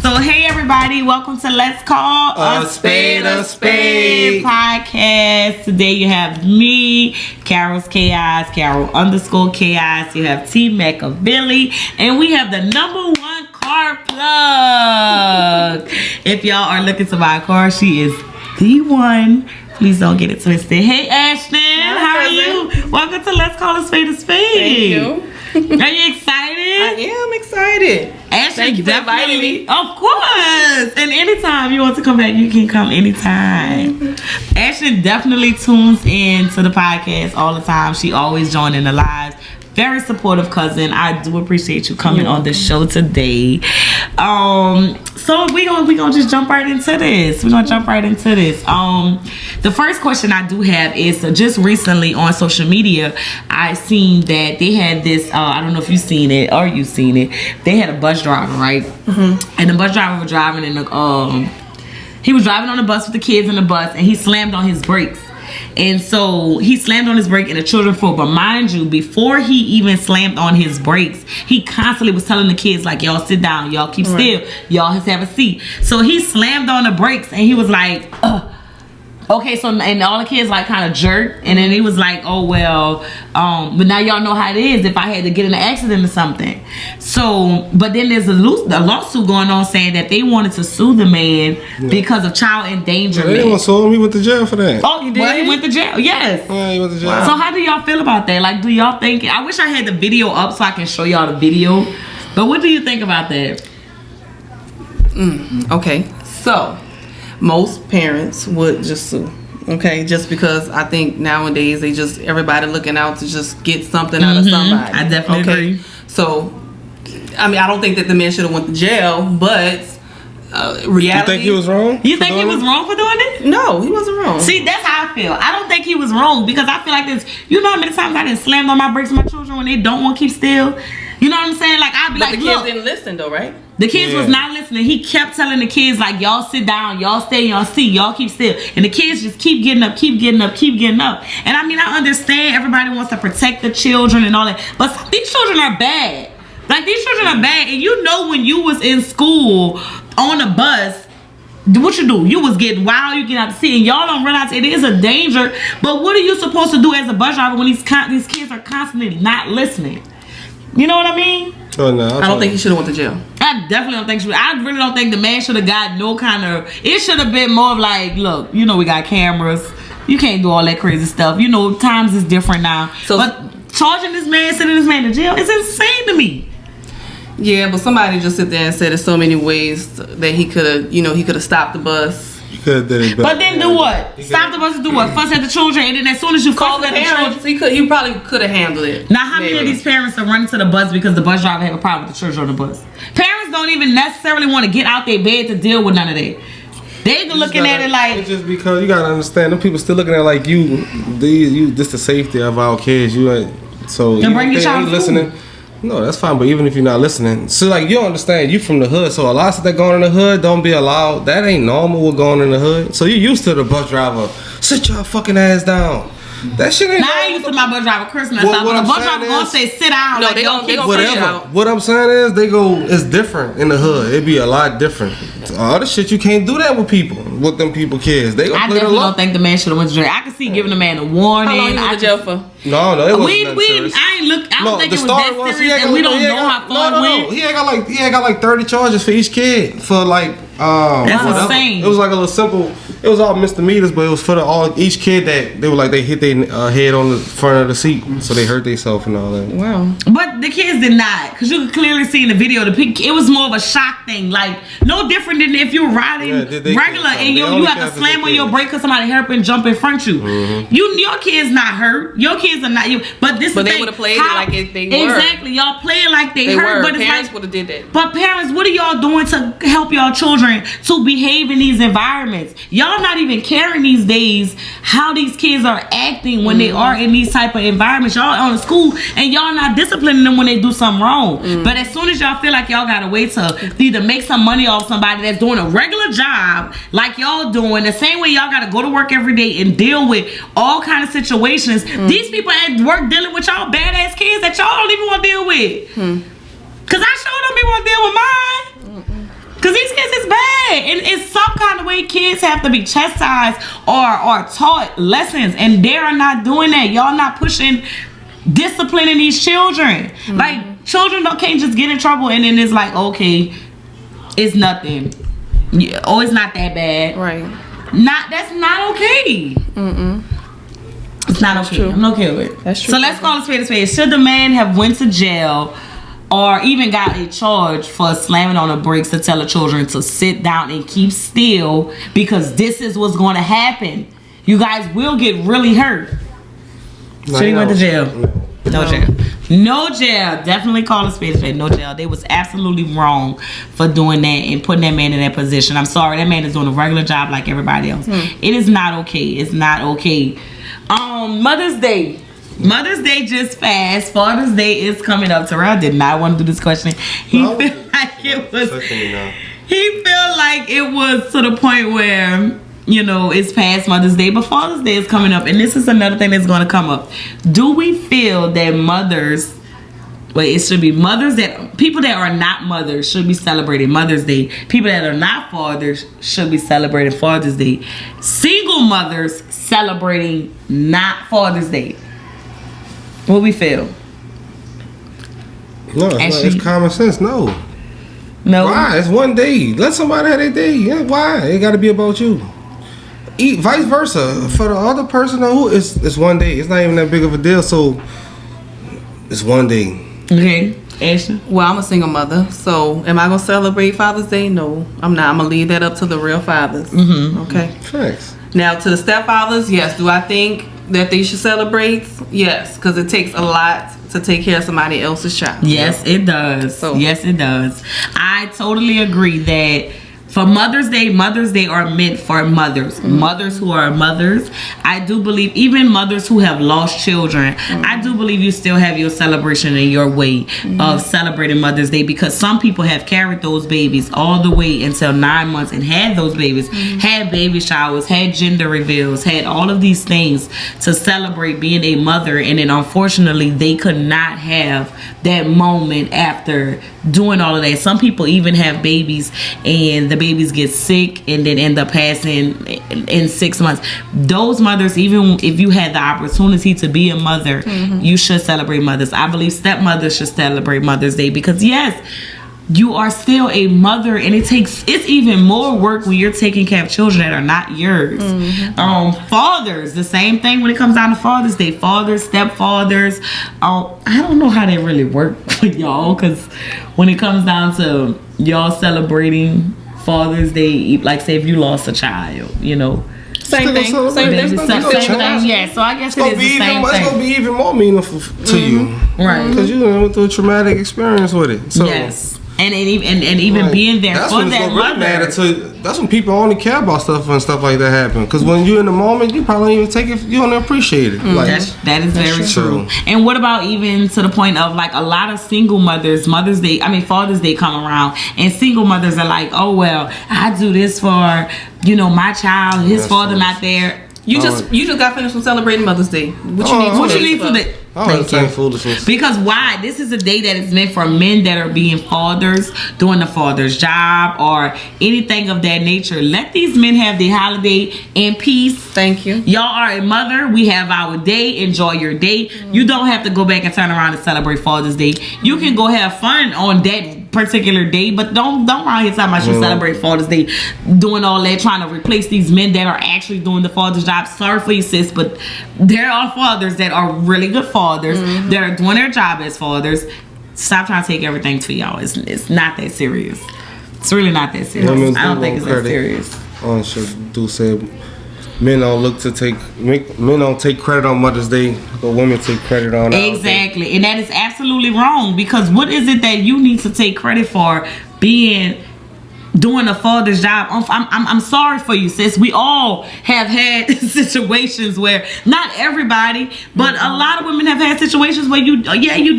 So hey everybody, welcome to Let's Call a Spade podcast. Today you have me, Carol's Chaos, Carol_Chaos. You have Tmackaveli, and we have the Number1Carplug. If y'all are looking to buy a car, she is the one. Please don't get it twisted. Hey Ashton, how are you? Welcome to Let's Call a Spade. Thank you. Are you excited? I am excited. Ashton, thank you for inviting me. Of course. And anytime you want to come back, you can come anytime. Ashton definitely tunes in to the podcast all the time. She always joining the lives. Very supportive cousin. I do appreciate you coming on the show today. So we gonna just jump right into this. The first question I do have is just recently on social media, I seen that they had this. I don't know if you've seen it or you've seen it. They had a bus driver, right? Mm-hmm. And the bus driver was driving in the. He was driving on the bus with the kids in the bus, and he slammed on his brakes. And so he slammed on his brake and the children fell. But mind you, before he even slammed on his brakes, he constantly was telling the kids, like, y'all sit down, y'all keep still, y'all have a seat. So he slammed on the brakes and he was like, okay, so, and all the kids like kind of jerked, and then he was like, oh well, but now y'all know how it is if I had to get in an accident or something. So, but then there's a lawsuit going on saying that they wanted to sue the man because of child endangerment. They didn't want to sue him. He went to jail for that. Oh, you did? Well, he went to jail. Yes. Yeah, he went to jail. Wow. So how do y'all feel about that? Like, do y'all think? I wish I had the video up so I can show y'all the video. But what do you think about that? Okay, so most parents would just sue. Okay, just because I think nowadays everybody looking out to just get something out of somebody. I definitely agree. So, I mean, I don't think that the man should have went to jail, but reality. You think he was wrong? You think he was wrong for doing it? No, he wasn't wrong. See, that's how I feel. I don't think he was wrong because I feel like this. You know how many times I done slammed on my brakes with my children when they don't want to keep still? You know what I'm saying? Like, I'd be but like, the kids look. didn't listen though, right? The kids was not listening. He kept telling the kids, like, y'all sit down, y'all stay in y'all seat, y'all keep still. And the kids just keep getting up. And I mean, I understand everybody wants to protect the children and all that, but these children are bad. Like, these children are bad. And you know, when you was in school on a bus, what you do? You was getting wild, you get out to sea, and y'all don't realize it is a danger. But what are you supposed to do as a bus driver when these kids are constantly not listening? You know what I mean? Oh, no, I don't think he should have went to jail. I definitely don't think I really don't think the man should have got no kind of. It should have been more of like, look, you know, we got cameras. You can't do all that crazy stuff. You know, times is different now. So, but charging this man, sending this man to jail, is insane to me. Yeah, but somebody just sit there and said there's so many ways that he could have, he could have stopped the bus. He could have did it better. But then do what? Stop the bus to do what? Fuss at the children, and then as soon as you call fuss the at the parents, children, he probably could have handled it. Now, how many of these parents are running to the bus because the bus driver have a problem with the children on the bus? Parents don't even necessarily want to get out their bed to deal with none of that. They looking at it like, it's just because you gotta understand, them people still looking at it like this the safety of our kids. So to bring your child listening. No, that's fine, but even if you're not listening, so like, you don't understand, you from the hood, so a lot of stuff that going in the hood don't be allowed. That ain't normal what's going in the hood. So you used to the bus driver, sit your fucking ass down. That shit ain't. Now I used to my bus driver Christmas, but the bus driver gonna say sit down. No, like, they don't whatever. What I'm saying is it's different in the hood. It be a lot different. All the shit, you can't do that with them people kids. They gonna play the definitely don't think the man should have went to jail. I can see giving the man a warning. How long you went to jail for? No, it wasn't I don't think it was that serious, and we don't know how far it went. He ain't got like 30 charges for each kid for like that's insane. It was like a little simple. It was all misdemeanors, but it was for each kid that they were like, they hit their head on the front of the seat, so they hurt themselves and all that. Wow. But the kids did not, because you could clearly see in the video, it was more of a shock thing, like no different than if you're riding regular and you have to slam on your brake because somebody hurt and jump in front of you. Mm-hmm. Your kids not hurt. Your kids are not you. But they would have played it like if they were. Exactly, y'all play it like they hurt. But parents would have did that. But parents, what are y'all doing to help y'all children to behave in these environments? Y'all not even caring these days how these kids are acting when they are in these type of environments. Y'all on school and y'all not disciplining them when they do something wrong. But as soon as y'all feel like y'all got a way to either make some money off somebody that's doing a regular job like y'all doing, the same way y'all got to go to work every day and deal with all kind of situations. These people at work dealing with y'all badass kids that y'all don't even want to deal with. Cause I sure don't be want to deal with mine. Cause these kids many kids have to be chastised or taught lessons, and they are not doing that? Y'all not pushing disciplining these children. Like, children can't just get in trouble and then it's like, okay, it's nothing. Oh, it's not that bad. Right. That's not okay. It's not okay. True. I'm not okay with it. That's true. So let's call a spade a spade. Should the man have went to jail or even got a charge for slamming on the brakes to tell the children to sit down and keep still because this is what's going to happen? You guys will get really hurt. Should he went to jail? No jail. No jail. Definitely call a spade a spade. No jail. They was absolutely wrong for doing that and putting that man in that position. I'm sorry. That man is doing a regular job like everybody else. It is not okay. It's not okay. Mother's Day. Mother's Day just passed. Father's Day is coming up. Terrell did not want to do this question. He felt like it was. He felt like it was to the point where, you know, it's past Mother's Day, but Father's Day is coming up, and this is another thing that's going to come up. Do we feel that mothers, well, it should be mothers that, people that are not mothers should be celebrating Mother's Day. People that are not fathers should be celebrating Father's Day. Single mothers celebrating not Father's Day. What we feel? No, it's common sense. No. Why? It's one day. Let somebody have their day. Yeah, why? It got to be about you. Vice versa for the other person. Who it's one day. It's not even that big of a deal. So it's one day. Okay, Ashton. Well, I'm a single mother, so am I gonna celebrate Father's Day? No, I'm not. I'm gonna leave that up to the real fathers. Okay. Thanks. Now to the stepfathers, yes. Do I think that they should celebrate? Yes, because it takes a lot to take care of somebody else's child. Yes, it does. So. Yes, it does. I totally agree that for Mother's Day are meant for mothers. Mothers who are mothers. I do believe, even mothers who have lost children, I do believe you still have your celebration in your way of celebrating Mother's Day, because some people have carried those babies all the way until 9 months and had those babies, had baby showers, had gender reveals, had all of these things to celebrate being a mother, and then unfortunately they could not have that moment after doing all of that. Some people even have babies and the babies get sick and then end up passing in 6 months. Those mothers, even if you had the opportunity to be a mother, you should celebrate mothers. I believe stepmothers should celebrate Mother's Day, because yes, you are still a mother, and it's even more work when you're taking care of children that are not yours. Fathers, the same thing when it comes down to Father's Day. Fathers, stepfathers, I don't know how they really work with y'all, because when it comes down to y'all celebrating Father's Day, like say if you lost a child, you know, same thing. Same thing. Yeah, so I guess it is the same thing. It's gonna be even more meaningful to you, right? Because you went through a traumatic experience with it. So. Yes. And even being there that's for when that really mother. That's when people only care about stuff when stuff like that happen. Because when you're in the moment, you probably don't even take it. You don't appreciate it. Like, that is very true. And what about even to the point of like a lot of single mothers, Father's Day come around, and single mothers are like, oh well, I do this for, you know, my child. His father not there. You just got finished with celebrating Mother's Day. What you need for that? Foolishness. Because why? This is a day that is meant for men that are being fathers, doing the father's job, or anything of that nature. Let these men have their holiday in peace. Thank you. Y'all are a mother. We have our day. Enjoy your day. You don't have to go back and turn around and celebrate Father's Day. You can go have fun on that particular day, but don't around here talking about you celebrate Father's Day, doing all that, trying to replace these men that are actually doing the father's job. Sorry for you, sis, but there are fathers that are really good fathers that are doing their job as fathers. Stop trying to take everything to y'all. It's not that serious. It's really not that serious. I don't think it's that serious. Do say men don't take credit on Mother's Day, but women take credit on exactly, and that is absolutely wrong. Because what is it that you need to take credit for doing a father's job? I'm sorry for you, sis. We all have had situations where, not everybody, but a lot of women have had situations where you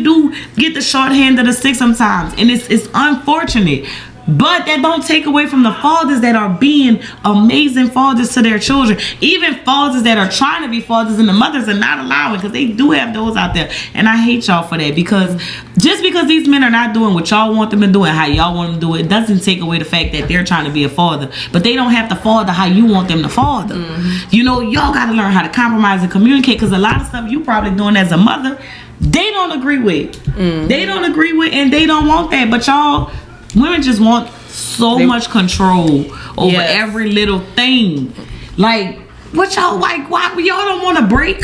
do get the short hand of the stick sometimes, and it's unfortunate. But that don't take away from the fathers that are being amazing fathers to their children. Even fathers that are trying to be fathers and the mothers are not allowing, because they do have those out there. And I hate y'all for that, because just because these men are not doing what y'all want them to do and how y'all want them to do it, doesn't take away the fact that they're trying to be a father. But they don't have to father how you want them to father. You know, y'all got to learn how to compromise and communicate, because a lot of stuff you probably doing as a mother, they don't agree with. They don't agree with, and they don't want that. But y'all, women just want so much control over every little thing. Like, what y'all like? Why y'all don't want to break?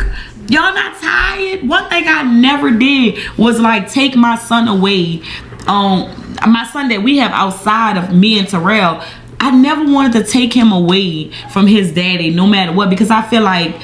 Y'all not tired? One thing I never did was like take my son away. My son that we have outside of me and Terrell, I never wanted to take him away from his daddy, no matter what, because I feel like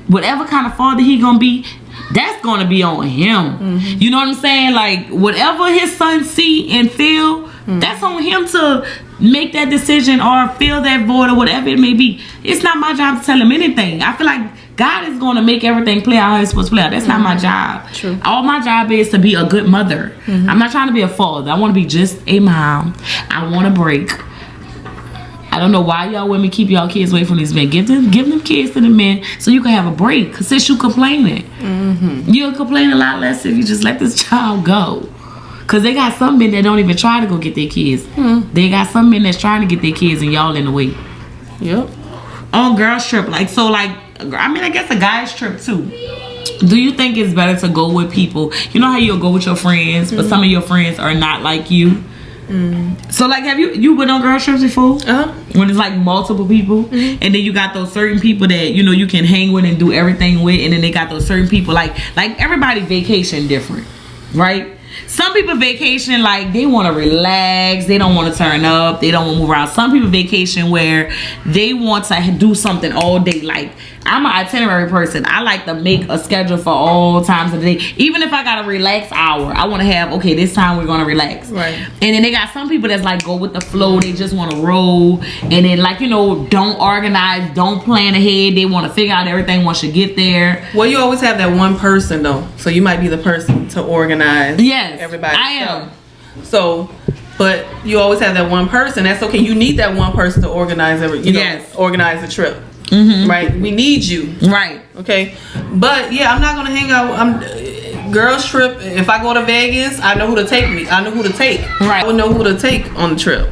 whatever kind of father he gonna be, that's gonna be on him. You know what I'm saying? Like, whatever his son see and feel, that's on him to make that decision or fill that void or whatever it may be. It's not my job to tell him anything. I feel like God is going to make everything play out how it's supposed to play out. That's not my job. True. All my job is to be a good mother. I'm not trying to be a father. I want to be just a mom. I want to break. I don't know why y'all women keep y'all kids away from these men. Give them kids to the men so you can have a break. Because since you complaining, you'll complain a lot less if you just let this child go. Because they got some men that don't even try to go get their kids. They got some men that's trying to get their kids and y'all in the way. Yep. On girls trip, I guess a guy's trip too. Do you think it's better to go with people? You know how you'll go with your friends, but some of your friends are not like you. So like, have you been on girls trips before? When it's like multiple people, and then you got those certain people that you know you can hang with and do everything with, and then they got those certain people like everybody vacation different, right? Some people vacation like they want to relax, they don't want to turn up, they don't want to move around. Some people vacation where they want to do something all day. Like, I'm an itinerary person. I like to make a schedule for all times of the day. Even if I got a relax hour, I want to have, okay, this time we're going to relax. Right. And then they got some people that's like go with the flow. They just want to roll. And then like, you know, don't organize, don't plan ahead. They want to figure out everything once you get there. Well, you always have that one person though. So you might be the person to organize. Yes, everybody. I am. So, but you always have that one person. That's okay. You need that one person to organize organize the trip. Right, we need you. Right. Okay, but yeah, I'm not gonna hang out. Girls trip. If I go to Vegas, I know who to take me. I know who to take. Right. I would know who to take on the trip.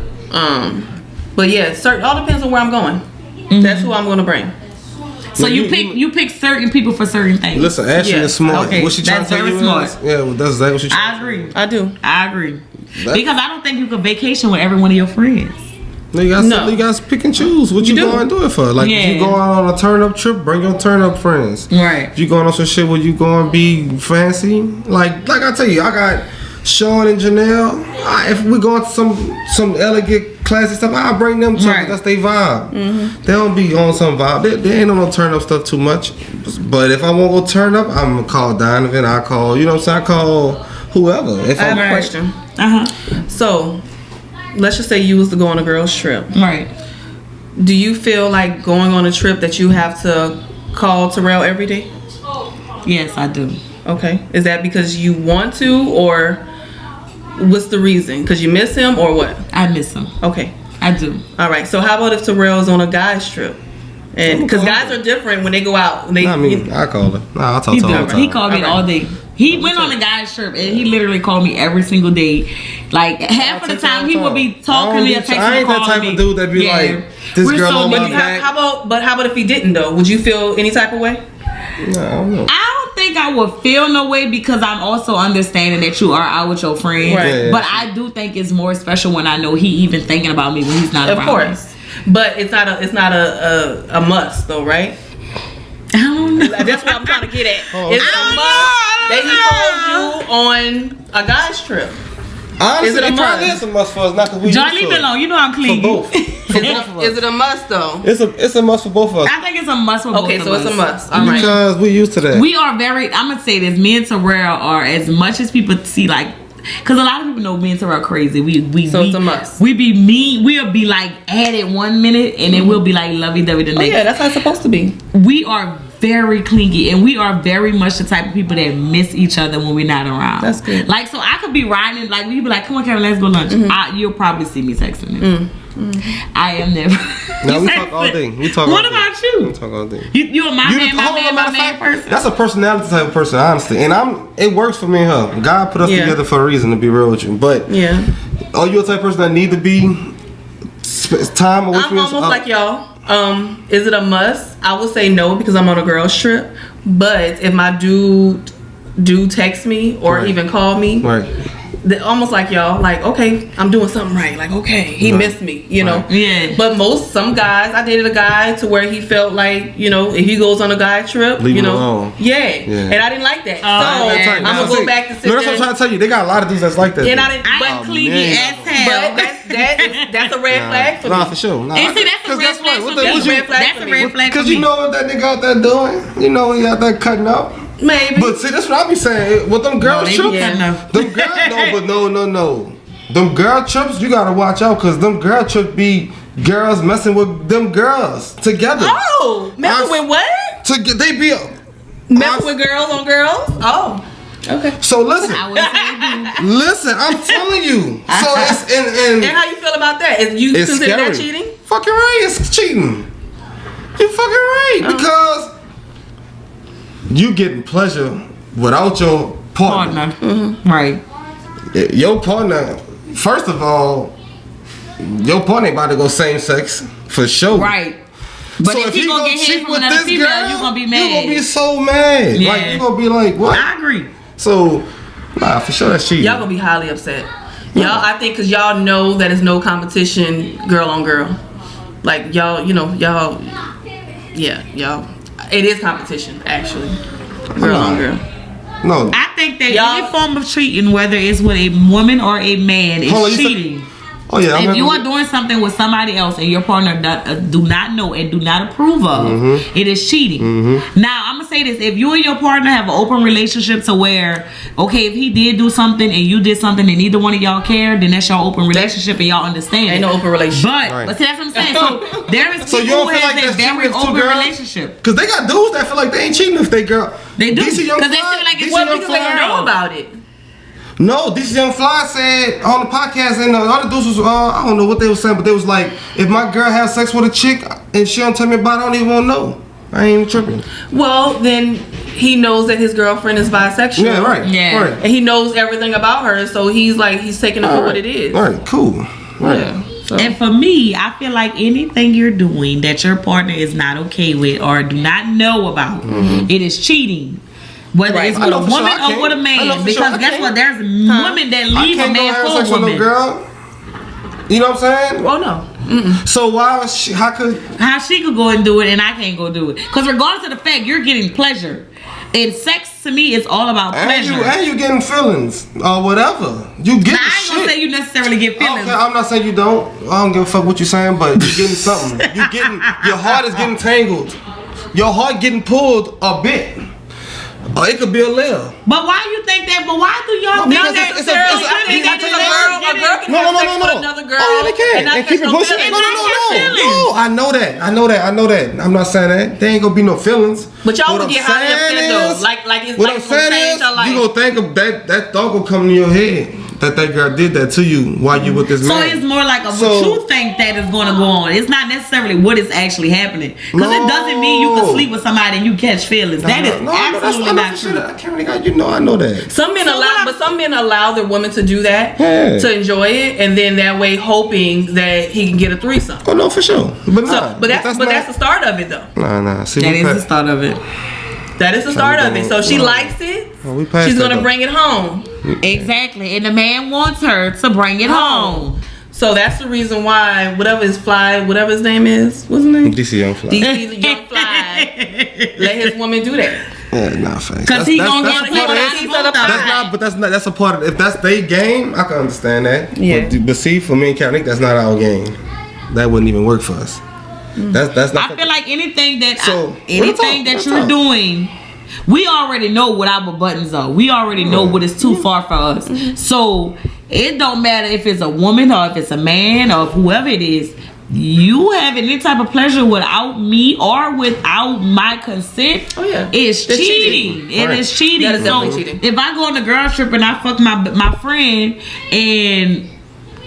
But yeah, all depends on where I'm going. That's who I'm gonna bring. So you pick certain people for certain things. Listen, Ashley is smart. Okay. What she trying to tell you smart. is, yeah, well, that's exactly what she trying I agree. I do. I agree. Because I don't think you could vacation with every one of your friends. No, you guys pick and choose what you going to do it for. Like, if you going on a turn-up trip, bring your turn-up friends. Right. If you going on some shit where you going to be fancy, like I tell you, I got Sean and Janelle. If we going to some elegant, classy stuff, I bring them to that's their vibe. They don't be on some vibe. They ain't on no turn-up stuff too much. But if I want to go turn up, I'm going to call Donovan. I call, you know what I'm saying? I call whoever. I have a question. So, let's just say you was to go on a girl's trip. Right. Do you feel like going on a trip that you have to call Terrell every day? Yes, I do. Okay. Is that because you want to, or what's the reason? Because you miss him, or what? I miss him. Okay. I do. All right. So how about if Terrell's on a guy's trip? And because guys are different when they go out. I call her. Nah, I talk to her all the time. He called me all day. He went on a guy's trip and he literally called me every single day. Like half of the time he would be talking to me or texting me. I ain't that type of dude that be like, this girl on my back. How about if he didn't though? Would you feel any type of way? No, I don't know. I don't think I would feel no way because I'm also understanding that you are out with your friends. Right. Yeah, but I do think it's more special when I know he even thinking about me when he's not around. Of course. But it's not a must though, right? I don't know. That's what I'm trying to get at. It's a must that he calls you on a guy's trip. Honestly, is it a must? It's a must for us, not because we John, leave it alone. You know I'm clean. For both. For both of us. Is it a must though? It's a must for both of us. I think it's a must for both of us. Okay, so it's a must. All right. Because we used to that. We are very, I'm going to say this, me and Terrell are, as much as people see, like, because a lot of people know me and Terrell crazy. So it's a must. We be mean. We'll be like at it 1 minute and then we'll be like lovey-dovey the next. Oh yeah, that's how it's supposed to be. We are very clingy, and we are very much the type of people that miss each other when we're not around. That's good. Like, so I could be riding, like, we be like, come on, Karen, let's go lunch. You'll probably see me texting him. I am never. No, we talk all day. We talk. What all day. about you? We talk all day. You a my man person. That's a personality type of person, honestly, and it works for me and her. God put us together for a reason, to be real with you. But are you a type of person that need to be time away from? I'm almost like y'all. Is it a must? I would say no because I'm on a girls trip. But if my dude text me or even call me, almost like y'all, like, okay, I'm doing something right. Like, okay, he missed me, you know. Yeah. But some guys, I dated a guy to where he felt like, you know, if he goes on a guy trip, leave you know, him alone. and I didn't like that. So I'm gonna go back to sit that's what I'm trying to tell you. They got a lot of dudes that's like that. And I'm clingy as hell. But that's a red flag for me. Nah, for sure. Nah, and see, that's a red flag for me. That's a red flag for me. Because you know what that nigga out there doing? You know he out there cutting up. Maybe. But see, that's what I be saying. With them girl trips, them girl trips, you gotta watch out because them girl trips be girls messing with them girls together. Oh, messing with what? They be messing with girls on girls. Oh, okay. So listen, listen, I'm telling you. So it's and how you feel about that? Is you consider that cheating? Fucking right, it's cheating. You fucking right because you getting pleasure without your partner. Right. Your partner, first of all, your partner ain't about to go same sex for sure. Right. But so if he gonna get hit from another female, you gonna be mad. You gonna be so mad. Yeah. Like you gonna be like, what? I agree. So, nah, for sure that's cheating. Y'all gonna be highly upset. Y'all, I think, cause y'all know that it's no competition, girl on girl. Like y'all, you know, y'all. It is competition, actually. Girl on girl. No. I think that any form of cheating, whether it's with a woman or a man, is cheating. If you are doing something with somebody else and your partner do not know and do not approve of, it is cheating. Now, I'm going to say this. If you and your partner have an open relationship to where, okay, if he did do something and you did something and neither one of y'all care, then that's your open relationship and y'all understand. Ain't no open relationship. But see, that's what I'm saying. So there is people who have a very open relationship. Because they got dudes that feel like they ain't cheating if they girl. They do. Because they feel like it's because they know about it. No, this young fly said on the podcast, and the other dudes was, I don't know what they were saying, but they was like, if my girl has sex with a chick and she don't tell me about it, I don't even want to know. I ain't even tripping. Well, then he knows that his girlfriend is bisexual. Yeah, right. Yeah. Right. And he knows everything about her, so he's taking it for what it is. All right, cool. Right. Yeah. So. And for me, I feel like anything you're doing that your partner is not okay with or do not know about, it is cheating. Whether it's with a woman or with a man. Because guess what? There's women that leave a man for a woman. Girl. You know what I'm saying? Well, no. So how she could go and do it and I can't go do it? Because regardless of the fact, you're getting pleasure. And sex to me is all about pleasure. And you getting feelings or whatever. You getting I ain't gonna say you necessarily get feelings. Okay, I'm not saying you don't. I don't give a fuck what you're saying, but you're getting something. Your heart is getting tangled. Your heart getting pulled a bit. Or it could be a little. But why you think that? But why do y'all think that? A girl can have sex with another girl. Oh, yeah, they can. And keep it pushing. No. I know that. I'm not saying that. There ain't gonna be no feelings. But y'all would get highly upset though. Like it's what I'm saying is, you gonna think of that thought will come in your head. That girl did that to you while you with this man. So it's more like what you think that is going to go on. It's not necessarily what is actually happening. Because it doesn't mean you can sleep with somebody and you catch feelings. That is absolutely not true. I know that. Some men allow their women to do that to enjoy it, and then that way hoping that he can get a threesome. Oh no, for sure. But that's the start of it though. Nah. See, that is the start of it. That is the start of it. So she likes it. She's gonna bring it home. Exactly, and the man wants her to bring it home. So that's the reason why whatever his name is, what's his name? DC Young Fly. DC Young Fly. Let his woman do that. Yeah, nah, thanks. Because he gonna get a piece of the pie. That's a part of. If that's their game, I can understand that. Yeah. But see, for me and Kat, that's not our game. That wouldn't even work for us. That's not. I feel like anything that you're doing, we already know what our buttons are. We already know what is too far for us. So it don't matter if it's a woman or if it's a man or whoever it is. you having any type of pleasure without me or without my consent, it's cheating. It is cheating. That is definitely cheating. If I go on a girl trip and I fuck my friend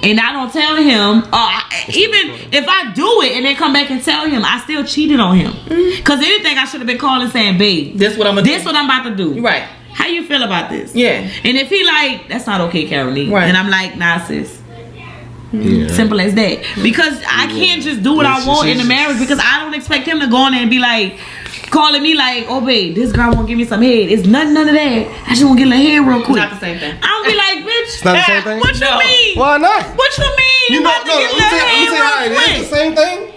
and I don't tell him, even if I do it and then come back and tell him, I still cheated on him. Cause anything I should have been calling saying, babe, this what I'm about to do. Right. How you feel about this? Yeah. And if he like, that's not okay, Caroline. Right. And I'm like, nah, sis. Yeah. Simple as that. Because I can't just do what I want in the marriage, because I don't expect him to go on there and be like, calling me like, oh babe, this girl won't give me some head. It's none of that. I just want to get a head real quick. Not the same thing. I'll be like, bitch. It's not the same thing? What you mean? Why not? What you mean? You about to get a head real quick? It's the same thing.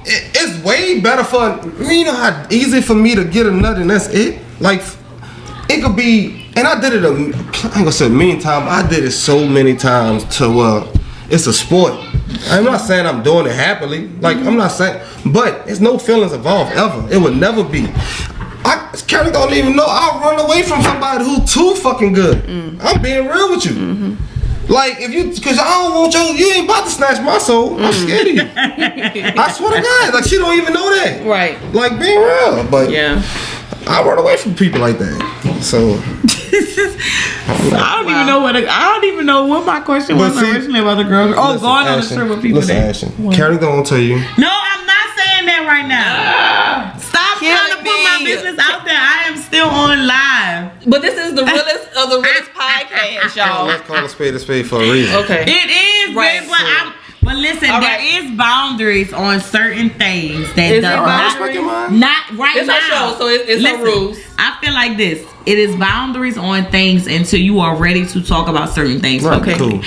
It's way better for, you know how easy for me to get a nut and that's it? Like, it could be, and I did it I ain't gonna say a million times, I did it so many times to it's a sport. I'm not saying I'm doing it happily. Like, I'm not saying, but there's no feelings involved ever. It would never be. Kelly don't even know I'll run away from somebody who's too fucking good. I'm being real with you. Like, if you, cause I don't want you ain't about to snatch my soul. I'm scared of you. I swear to God, like, she don't even know that. Right. Like, being real, but yeah, I run away from people like that. So I don't even know what my question was originally about the girl. Oh, going on the trip with people. Listen, Ashton, Carrie gonna tell you. No, I'm not saying that right now. Stop trying to put my business out there. I am still on live. But this is the realest of the realest podcast, y'all. Let's call a spade for a reason. Okay. It is, right. But listen, there is boundaries on certain things that not right it's now. It's our show, so it's our rules. I feel like this. It is boundaries on things until you are ready to talk about certain things. Right, okay. Cool.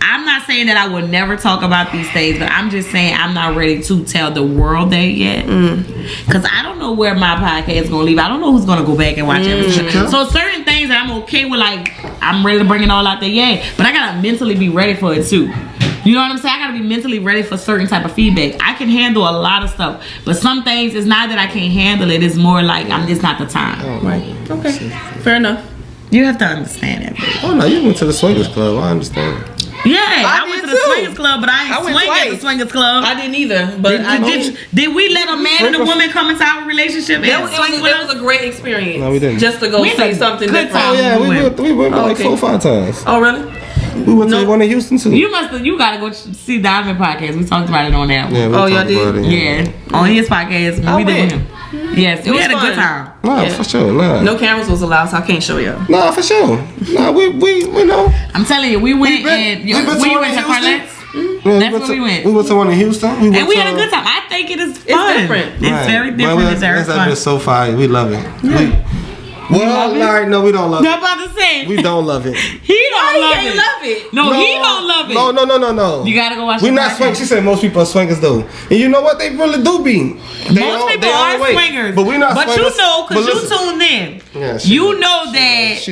I'm not saying that I will never talk about these things, but I'm just saying I'm not ready to tell the world that yet. Because I don't know where my podcast is going to leave. I don't know who's going to go back and watch everything. So certain things that I'm okay with, like, I'm ready to bring it all out there, but I got to mentally be ready for it too. You know what I'm saying? I gotta be mentally ready for certain type of feedback. I can handle a lot of stuff, but some things, it's not that I can't handle it. It's more like it's not the time. Right. Okay. Fair enough. You have to understand that, baby. Oh no, you went to the swingers club. I understand. Yeah, I went to the swingers club, but I ain't swing at the swingers club. I didn't either. But did we let a man and a woman come into our relationship? It was a great experience. No, we didn't. Just to go see something different. Oh yeah, we went like 4 or 5 times. Oh really? We went to one in Houston too. You gotta go see Diamond podcast. We talked about it on that one. Yeah, y'all did? Yeah, on his podcast. We did with him. Yes, we had a good time. Nah, for sure. Nah. No cameras was allowed, so I can't show y'all. Nah, for sure. Nah, we know. I'm telling you, we went and we went to Carlette's. That's where we went. We went to one in Houston. And we had a good time. I think it is fun. It's different. It's very different. It's very fun. It's so fire. We love it. Well, Larry, no, we don't love it. I'm about to say. We don't love it. He don't love it. No, he don't love it. No. You gotta go watch. We're not swingers. She said most people are swingers though. And you know what? They really do be. Most people are swingers. But we're not swingers. But you know, because you tuned in. Yeah, you know that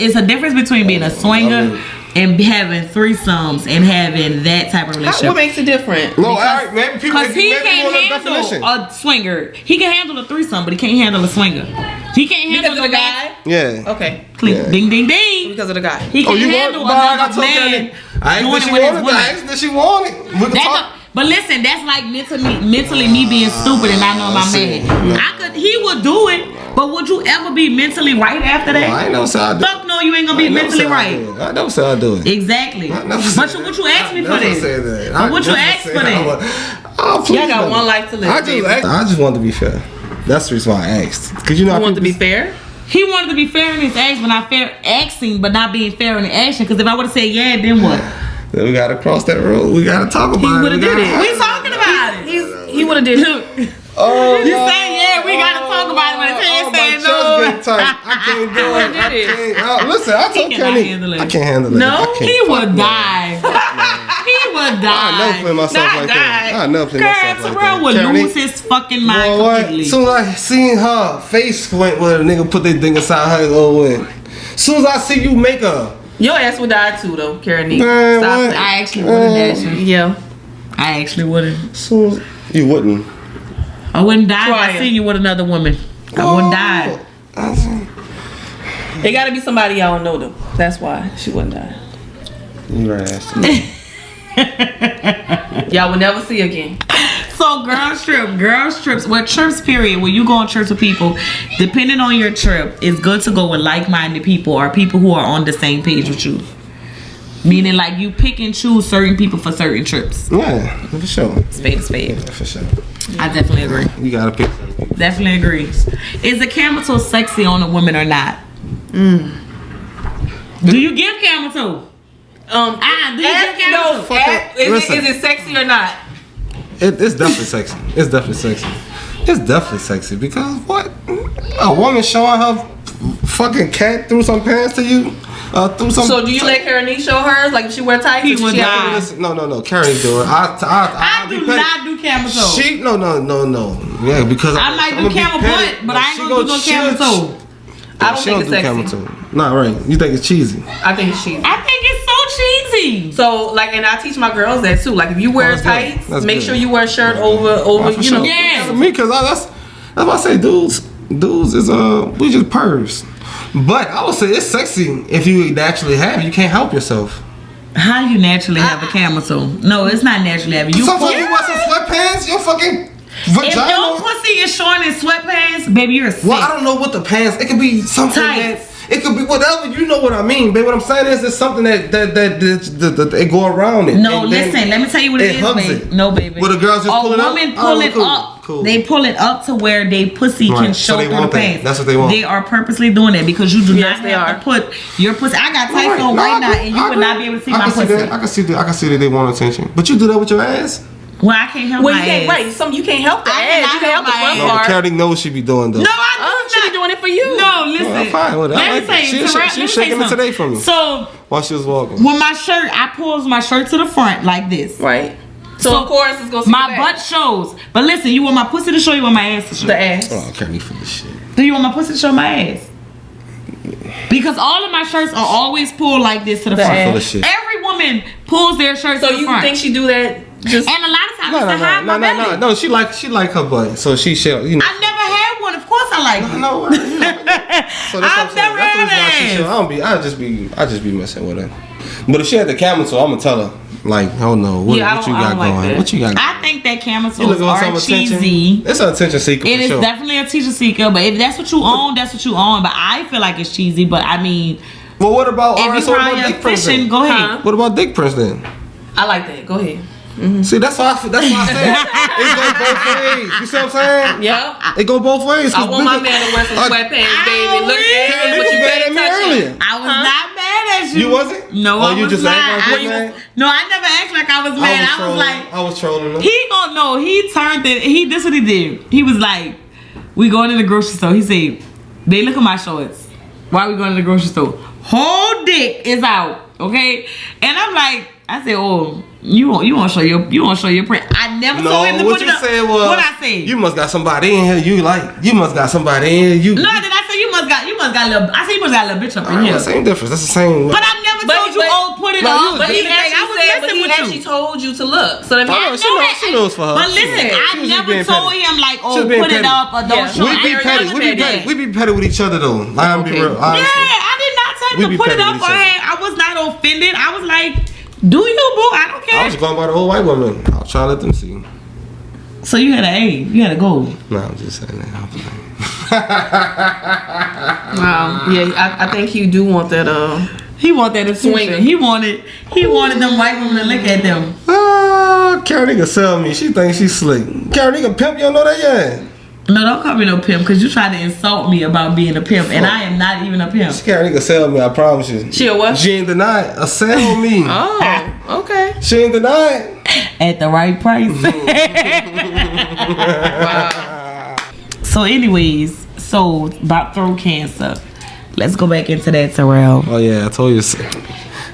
it's a difference between being a swinger and having threesomes and having that type of relationship. What makes it different? No, maybe people. Because he can't handle a swinger. He can handle a threesome, but he can't handle a swinger. He can't handle because of the guy. Yeah. Okay. Yeah. Ding ding ding. Because of the guy. He can handle another man. I asked that she wanted. We can talk. But listen, that's like mentally me being stupid and I know my man. He would do it, but would you ever be mentally right after that? I ain't never said I do it. Fuck no, you ain't gonna be mentally right. I never said I do it. Exactly. But what you asked me for this? But what you asked for this? Y'all got one life to live. I just wanted to be fair. That's the reason why I asked. Cause you know I want to be fair. He wanted to be fair in his action, but not fair asking, but not being fair in the action. Because if I would have said yeah, then what? Then we gotta cross that road. We gotta talk about it. He would have did it. We talking about it. He would have did it. Oh, you saying yeah? We gotta talk about it. But his hands saying no. I can't do it. Listen, I told Kenny I can't handle it. No, he would die. He would die. I never play myself like that. I never play myself like that. Terrell would lose his fucking mind completely. As soon as I seen her face squint when a nigga put their thing inside her go in. As soon as I see you make her. Your ass would die too, though, Karen. Stop it. I actually wouldn't, Ashton. Yeah. I actually wouldn't. So you wouldn't. I wouldn't die if I see you with another woman. I wouldn't die. It gotta be somebody y'all don't know, though. That's why she wouldn't die. You right, Ashton. Y'all will never see again. So girls trips, well, trips period, when you go on trips with people, depending on your trip, it's good to go with like-minded people or people who are on the same page with you. Meaning like you pick and choose certain people for certain trips. Yeah, for sure. Spade. Yeah, for sure. I definitely agree. You gotta pick. Definitely agree. Is a camel toe sexy on a woman or not? Do you give camel toe? Do you give camel toe? Is it sexy or not? It's definitely sexy. It's definitely sexy. It's definitely sexy because what? A woman showing her fucking cat through some pants to you? Through some. So do you let Karen show hers? Like if she wear tights? He would not. No. Karen do it. I do not do camel toe. She no. Yeah, because I might do camel butt, but I ain't gonna do no camel toe. I don't think it's sexy. Not right. You think it's cheesy? I think it's cheesy. I think it's so cheesy. So like, and I teach my girls that too. Like if you wear tights, make sure you wear a shirt over. You sure. know. Yeah. Me, cause that's why I say dudes is we just pervs. But I would say it's sexy if you naturally have it. You can't help yourself. How do you naturally have a camel toe? No, it's not naturally having. Sometimes you wear some sweatpants, your fucking vagina. If your pussy is showing in sweatpants, baby, you're sick. Well, I don't know what the pants. It could be something tights. It could be whatever. You know what I mean, babe. What I'm saying is, it's something that they go around it. No, listen. Let me tell you what it is, babe. No, baby. Well, the girls just pull it up. A woman pull it up. Cool. They pull it up to where they pussy can show through the pants. That's what they want. They are purposely doing that because you do not have to put your pussy. I got tights on right now, and you would not be able to see my pussy. I can see that they want attention, but you do that with your ass. Well, I can't help my ass. Right, you can't help the ass. You can't help the front part. Cardi knows she be doing though. No, I do she be doing it for you. No, listen. Well, fine with it. Let me tell you, she was shaking it today for me. So while she was walking. With my shirt, I pulls my shirt to the front like this. Right. So of course it's gonna see my butt shows. But listen, you want my pussy to show, you want my ass to show? The ass. Oh, I can't need for this shit. Do you want my pussy to show my ass? Because all of my shirts are always pulled like this to the front. Full of shit. Every woman pulls their shirt to the front. So you think she do that? Just and a lot of times it's to hide my belly. No, she like her butt, so she shall. You know. I've never had one. Of course, I like it. No, so I've never had it. I just be messing with her. But if she had the camel toe, I'm gonna tell her. Like, oh no, what you got going? Like what you got? I think that camel toes are cheesy. It's an attention seeker. It is sure. definitely a attention seeker. But if that's what you own, that's what you own. But I feel like it's cheesy. But I mean, well, what about if you're dick prints? Go ahead. What about dick prints then? I like that. Go ahead. Mm-hmm. See, that's why I said it goes both ways. You see what I'm saying? Yeah. It go both ways. I want my man to wear some sweatpants, baby. Look at what you mad at me earlier. I was not mad at you. You wasn't? No, I was not. No, I never acted like I was mad. I was trolling him. He gonna know. He turned it. This what he did. He was like, we going to the grocery store. He said, they look at my shorts. Why are we going to the grocery store? Whole dick is out. Okay? And I'm like, I said, oh, you want to show your print. I never saw him to put it up. Said was, what I said? You must got somebody in here. You must got somebody in here. No, then I said you must got a little. I said you must got a little bitch up in here. Same difference. That's the same. But I never told you, put it up. But he actually told you to look. So that means she knows for her. But listen, I never told him like, put it up or don't show. We be petty. We be petty with each other though. Like, I'm be real. Yeah, I did not tell him to put it up or I was not offended. I was like, do you, boo? I don't care. I was going by the old white woman. I was trying to let them see. So you had an A. You had a gold. No, I'm just saying that. Wow. Yeah, I think you do want that. He want that swing. He wanted them white women to look at them. Karen nigga sell me. She thinks she's slick. Karen nigga pimp. You don't know that yet. No, don't call me no pimp because you tried to insult me about being a pimp, and I am not even a pimp. She can't nigga sell me, I promise you. She a what? She ain't denied. Sell me. Oh, okay. She ain't denied. At the right price. Wow. So anyways, about throat cancer. Let's go back into that, Terrell. Oh yeah, I told you.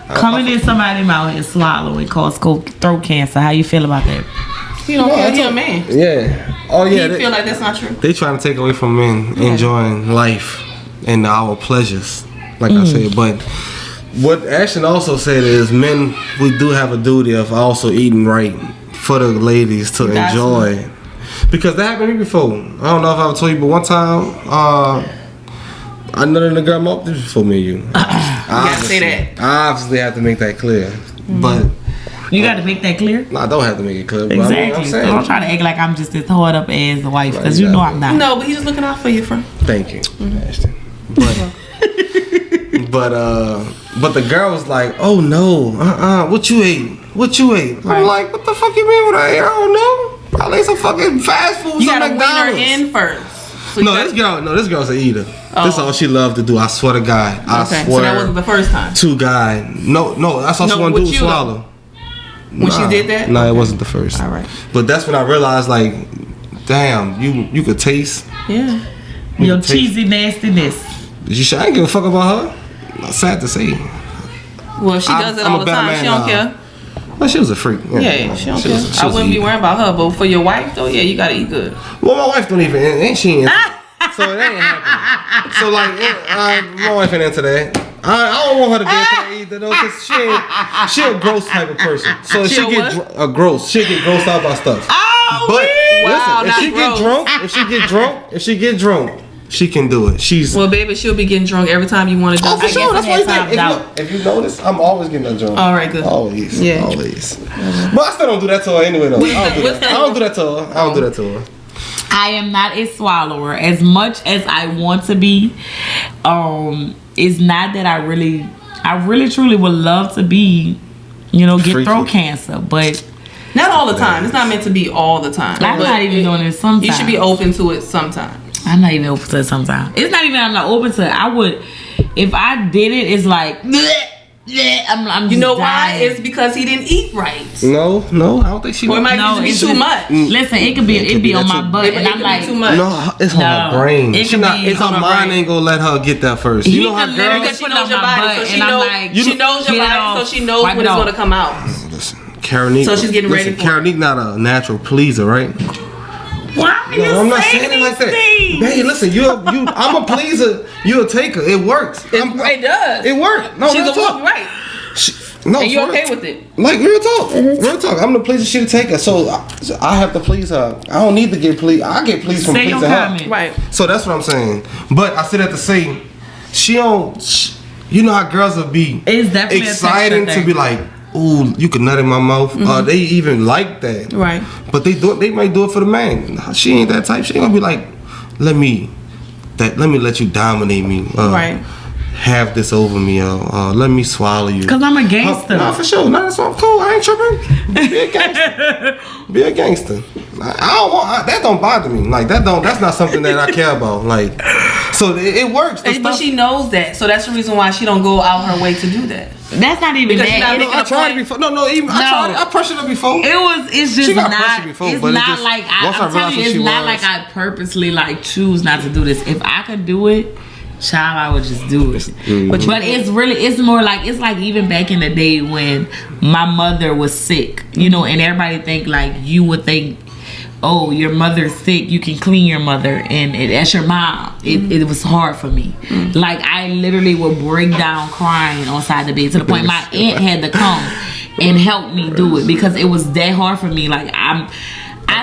Coming in somebody's mouth and swallowing cause throat cancer. How you feel about that? He don't care. He a man. Yeah. Oh yeah. You feel like that's not true? They trying to take away from men enjoying life and our pleasures, like I said. But what Ashton also said is, men, we do have a duty of also eating right for the ladies to enjoy. Because that happened to me before. I don't know if I ever told you, but one time, I nutted the girl mouth. This was before me and you. You gotta say that. I obviously have to make that clear. But You got to make that clear. No, I don't have to make it clear. Exactly. I mean, I'm saying, Don't try to act like I'm just as hard up as the wife, because you know I'm not. No, but he's just looking out for you, friend. Thank you, Ashton. But the girl was like, "Oh no, what you ate? What you ate?" Right. I'm like, "What the fuck you mean with that? I don't know. Probably some fucking fast food. You some gotta wean her McDonald's." in first. So This girl's an eater. Oh. This is all she loved to do. I swear to God. I swear. So that wasn't the first time. To God. No, that's all she wanted to do was swallow. When she did that? No, it wasn't the first. All right. But that's when I realized, like, damn, you could taste. Yeah. Your cheesy nastiness. I ain't give a fuck about her. Sad to say. Well, she does it all the time. She don't care. Well, she was a freak. Yeah, she don't care. I wouldn't be worrying about her, but for your wife though, yeah, you gotta eat good. Well, my wife don't even, ain't she into so it ain't happening. So like, my wife ain't into that. I don't want her to get into that either though, cause she a gross type of person. So if she get gross, she'll get grossed out by stuff. Oh, but wow, listen, if she get drunk, she can do it. Well, baby, she'll be getting drunk every time you want to do it. Oh, for sure. That's why you think. If you notice, I'm always getting that drunk. All right, good. Always. Yeah. Always. But I still don't do that to her anyway, though. I don't do that to her. I am not a swallower. As much as I want to be, it's not that I really truly would love to be, get freaky. throat cancer, but not all the time. It's not meant to be all the time. I'm not even doing it sometimes. You should be open to it sometimes. I'm not even open to it sometimes. It's not even I'm not open to it. I would, if I did it, it's like, bleh, bleh, I'm you know dying. why? It's because he didn't eat right. No, I don't think she. Or it might No, be it's too just- much. Listen, it could be on my butt, and I'm like, too much. No, it's on her brain. It could be It's her on her mind brain. ain't gonna let her get that first. He You know how can girls. literally Because she put it knows on your my body, butt, so she and I'm knows like, she knows your get it body, off, so she knows wipe when it it's off. gonna come out. Listen, Karonique. So she's getting ready for it. Karonique not a natural pleaser, right? Why are you I'm not saying saying it like these that. things? Babe, listen, I'm a pleaser. You a taker. It works. It does. It worked. No, She's real a talk. woman, right? No, And you for okay real. with it? Like real talk, real talk. I'm the pleaser, she the taker. So I have to please her. I don't need to get pleased. I get pleased from Say your pleasing her. comment. Right. So that's what I'm saying. But I said that to say, she don't. You know how girls will be It's definitely exciting a texture to be like, ooh, you can nut in my mouth. They even like that. Right. But they might do it for the man. She ain't that type. She ain't gonna be like, let me let you dominate me. Right. Have this over me, let me swallow you. Cause I'm a gangster. Nah, for sure. Nah, that's why I'm cool. I ain't tripping. Be a gangster. Be a gangster. That don't bother me. Like that's not something that I care about. Like, so it works. But she knows that, so that's the reason why she don't go out her way to do that. That's not even Because she's not that. making I tried it before. I tried it. I pressured her before. It's just She got not. pressured before, It's but it not just- like once I I'm telling realized you, who it's she not was. like I purposely like choose not to do this. If I could do it, child, I would just do it. But it's more like, it's like even back in the day when my mother was sick, and everybody think like, you would think, oh, your mother's sick, you can clean your mother, and that's your mom. It was hard for me. Like, I literally would break down crying on side the bed to the point my aunt had to come and help me do it because it was that hard for me. Like, I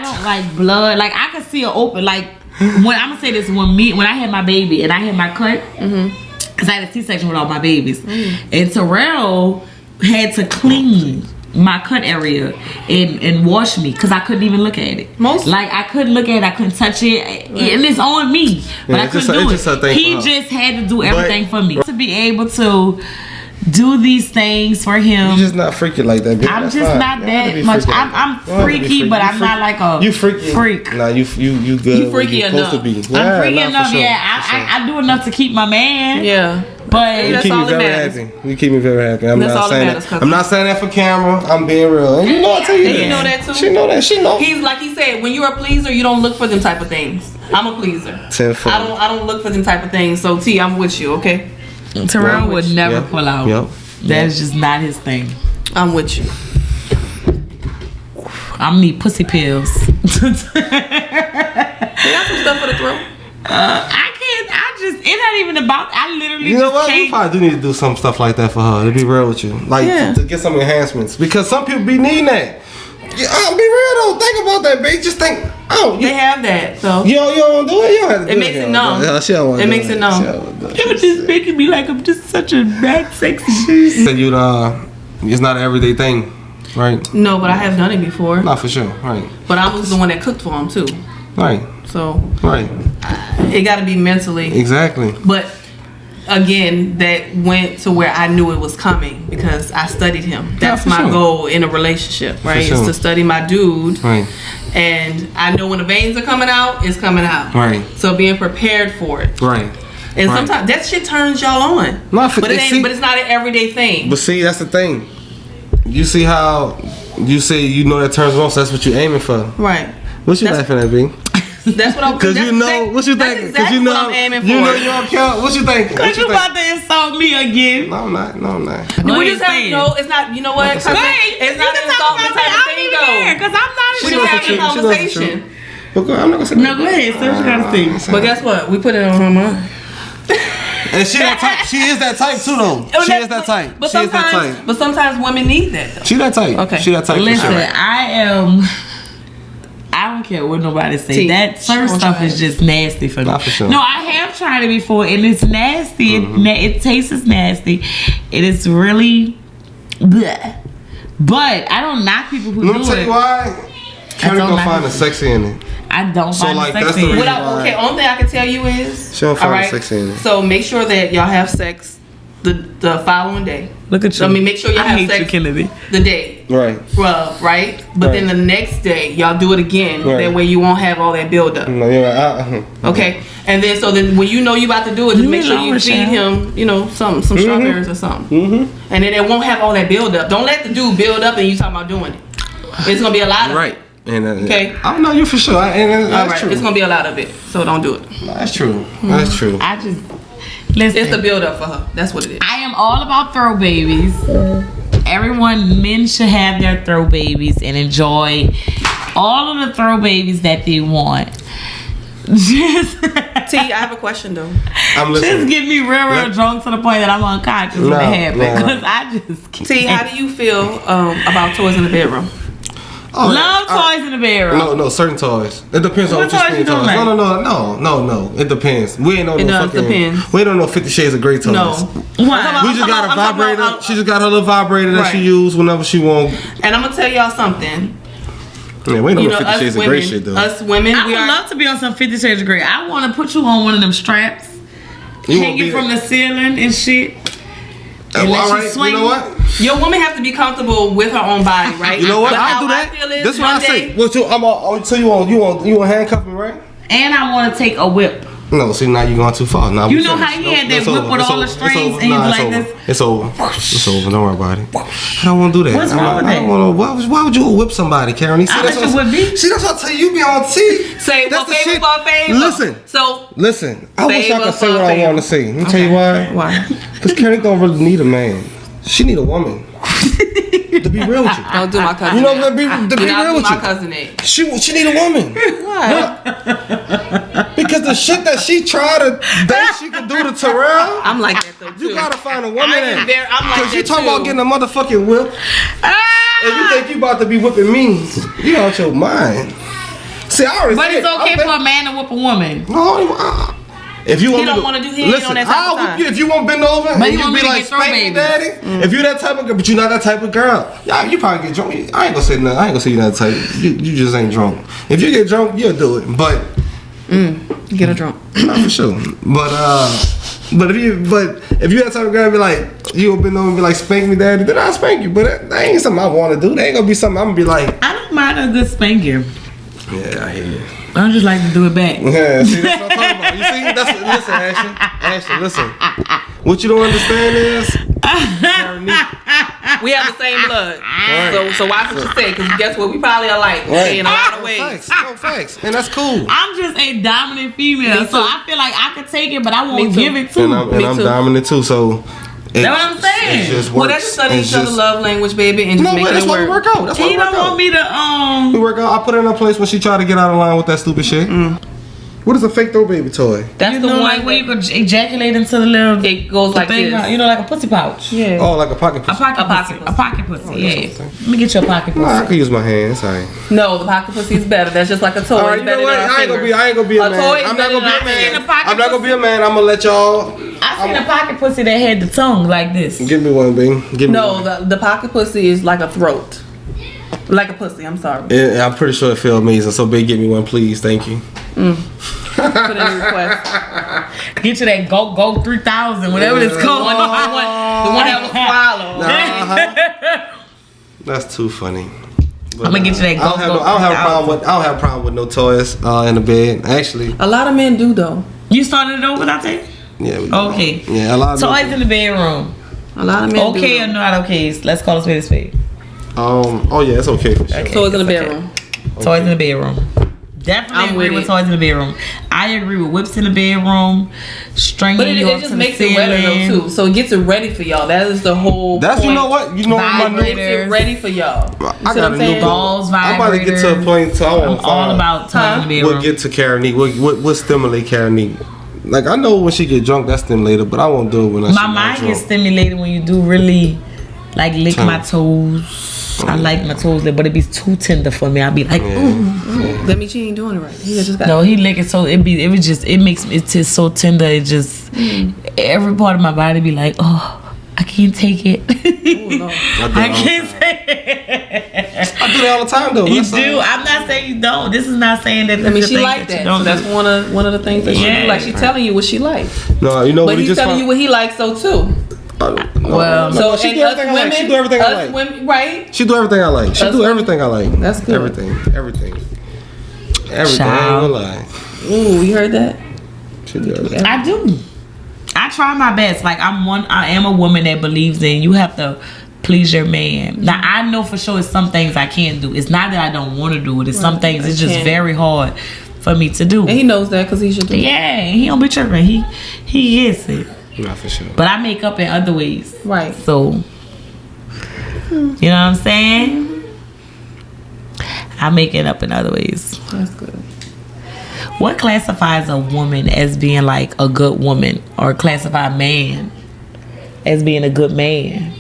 don't like blood. Like, I could see it open. Like, when I'm gonna say this, when I had my baby and I had my cut, because I had a C-section with all my babies, and Terrell had to clean my cut area and wash me because I couldn't even look at it. Like, I couldn't look at it, I couldn't touch it, and it's on me, but I couldn't do it. He just had to do everything for me to be able to do these things for him. You're just not freaky like that, bitch. I'm That's just fine. not You don't have to that be much. freaky. I'm freaky, but I'm not like a you freaky. freak. Nah, you good. You freaky you're supposed enough. to be. I'm freaky nah, for enough, sure, yeah. for sure. I do enough to keep my man. Yeah. But You That's keep all me that very matters. happy. You keep me very happy. I'm That's not all that saying matters, that. cousin. I'm not saying that for camera. I'm being real. And you know I tell you And that. you know that too. She know that. She know. He's like he said, when you're a pleaser, you don't look for them type of things. I'm a pleaser. Tenfold. I don't look for them type of things. So T, I'm with you, okay? Terrell would never Yep. pull out. Yep. That's just not his thing. I'm with you. I'm need pussy pills. You got some stuff for the throat? It's not even about, I literally You know just what? You can't. probably do need to do some stuff like that for her. To be real with you, like Yeah. to get some enhancements, because some people be needing that. Yeah, I'll be real though. Think about that, babe. Just think. Oh, They have that, so you don't want to do it. You don't have to do it makes it known. She don't want It makes it known. It was just making me like I'm just such a bad sexy. Said it's not an everyday thing. right? No, but I have done it before. Not for sure, right? But I was the one that cooked for him too. Right. So right. It got to be mentally. Exactly. But again, that went to where I knew it was coming because I studied him. That's my goal in a relationship, right? Is to study my dude. Right. And I know when the veins are coming out, it's coming out. Right. So being prepared for it. Right. And sometimes that shit turns y'all on. But it's not an everyday thing. But see, that's the thing. You see how you say you know that turns on, so that's what you're aiming for. Right. What you laughing at, B? That's what I'm. Cause you know what you thinking. Exactly Cause you know what I'm aiming for. You know you don't count. What you thinking? Cause you about to insult me again. No, I'm not. We just have no. It's not. You know what? It's not an insulting type of thing though. Cause I'm not. We just having a conversation. But I'm not gonna say. No, go ahead. Say what you gotta say. But guess what? We put it on her mind. And she that type. She is that type too, though. She is that type. But sometimes women need that. Though. She that type. Okay. She that type. Listen, I don't care what nobody say. That certain stuff is just nasty for me. Not for sure. No, I have tried it before, and it's nasty. It tastes nasty. It is really bleh. But I don't knock people who do it. Let me tell you why. Carrie don't find the sexy in it. I don't find the sexy in it. Okay, only thing I can tell you is she don't find the sexy in it. So make sure that y'all have sex the following day. Look at you. I mean, make sure y'all have sex Kennedy. The day. Right. Well, right? But then the next day, y'all do it again. Right. That way you won't have all that buildup. No, you're right. Okay. And then when you know you about to do it, just make sure you feed him, some strawberries or something. And then it won't have all that buildup. Don't let the dude build up and you talking about doing it. It's going to be a lot of it. And, okay. I know you for sure. That's true. It's going to be a lot of it. So don't do it. That's true. That's true. Listen, it's the build up for her. That's what it is. I am all about throw babies. Men should have their throw babies and enjoy all of the throw babies that they want. T, I have a question though. Just get me real drunk to the point that I'm unconscious when it happens. Because I just can't. T, how do you feel about toys in the bedroom? Love toys in the bedroom. No, certain toys. It depends on what you toys. Like? No. It depends. We ain't on depends. We don't know 50 Shades of Grey toys. No. Why? We just got a vibrator. She just got her little vibrator that she use whenever she want. And I'm gonna tell y'all something. Yeah, we don't know 50 Shades of Grey shit though. Us women, I would love to be on some 50 Shades of Grey. I want to put you on one of them straps, hanging from the ceiling and shit. And all right, you know what? Your woman have to be comfortable with her own body, right? You know what? I'll do that. That's what I say. So you want handcuff me, right? And I want to take a whip. No, see now you going too far. Now you know how he had that whip with all the strings and he's like this. It's over. It's over. Don't worry about it. I don't want to do that. What's wrong with that? Why would you whip somebody, Karen? I let you whip me. See, that's what I tell you. You be on T. Say what favor. Listen. I wish I could say what I want to say. Let me tell you why. Why? Because Karen don't really need a man. She need a woman. To be real with you. Don't do my cousin. You know, to be real with you. My cousin age. She need a woman. Why? Because the shit that she tried that she could do to Terrell. I'm like that though too. You gotta find a woman. I'm like Because you that talking too. about getting a motherfucking whip. And you think you about to be whipping me. You out your mind. See, I already But it's okay for a man to whip a woman. No, if you he don't want to do he ain't on that type of time. If you want to bend over and you be like, spank me, daddy. If you that type of girl, but you not that type of girl, you probably get drunk. I ain't gonna say nothing. I ain't gonna say you that type. You just ain't drunk. If you get drunk, you'll do it. But get her drunk. not for sure. But if you that type of girl, be like, you will bend over and be like, spank me, daddy, then I'll spank you. But that ain't something I want to do. That ain't gonna be something I'm gonna be like. I don't mind a good spanking. Yeah, I hear you. I just like to do it back. Yeah, see, that's what I'm talking about. You see, listen, Ashton, listen. What you don't understand is, we have the same blood. Right. So watch what you say, because guess what? We probably are like in a lot of ways. Facts. And that's cool. I'm just a dominant female, so I feel like I could take it, but I won't give it to. And I'm dominant too, so. That's what I'm saying. It just works. Well, that's just study each other's love language, baby, and just make it work. That's why we work out. That's why He don't want me to We work out. I put her in a place when she try to get out of line with that stupid shit. What is a fake throw baby toy? That's the one like where you could ejaculate into the little. It goes like thing, this. you know, like a pussy pouch. Yeah. Oh, like a pocket pussy. A pocket pussy. Yeah. Let me get you a pocket pussy. I can use my hands. Alright. No, the pocket pussy is better. That's just like a toy. All right, you know what? I ain't gonna be a man. I'm not gonna be a man. I'm not gonna be a man. I'm gonna let y'all. I seen a pocket pussy that had the tongue like this. Give me one, Bing. Give me one. No, the pocket pussy is like a throat. Like a pussy. I'm sorry. Yeah, I'm pretty sure it feel amazing. So, babe, get me one, please. Thank you. Put in a request. Get you that go 3000, whatever it's called. The one that was swallowed. That's too funny. But, I'm gonna get you that go. I don't have a problem with no toys in the bed. Actually, a lot of men do though. You started it over without that? Yeah. Okay. Yeah, a lot of toys in the bedroom. A lot of men. Okay or not okay? Let's call a spade a spade. Oh yeah, it's okay for sure. Okay, toys in the bedroom. Okay. Toys in the bedroom. Definitely agree with toys in the bedroom. I agree with whips in the bedroom, stringing but it you up just to makes the it wetter though too. So it gets it ready for y'all. That is the whole. That's point. You know what my new. Gets it ready for y'all. I got a new balls. I'm about to get to a point. So I'm all about toys in the bedroom. We'll get to Karen. What stimulate Karen? Like I know when she get drunk, that's stimulated, but I won't do it when my mind gets stimulated when you do really like lick my toes. I like my toes, but it be too tender for me. I be like, ooh. That means she ain't doing it right. He just got. No, he lick it so it makes it just so tender. It just every part of my body be like, oh, I can't take it. Ooh, no. I can't take it. I do that all the time though. You do. I'm not saying you don't. This is not saying that. I mean, she like that. So that's one of the things that she do. Like she telling you what she like. No, you know. But he's telling you what he likes so too. So she do everything I like. She do everything I like. Women, right? She do everything I like. She do everything I like. That's good. Everything. I ain't gonna lie. Ooh, you heard that? She do everything. I do. I try my best. Like I am a woman that believes in you have to please your man. Now I know for sure it's some things I can't do. It's not that I don't want to do it. It's some things it's just very hard for me to do. And he knows that because he should do it. Yeah, he don't be tripping. He gets it. Not for sure. But I make up in other ways. Right. So, you know what I'm saying? I make it up in other ways. That's good. What classifies a woman as being like a good woman, or classify a man as being a good man?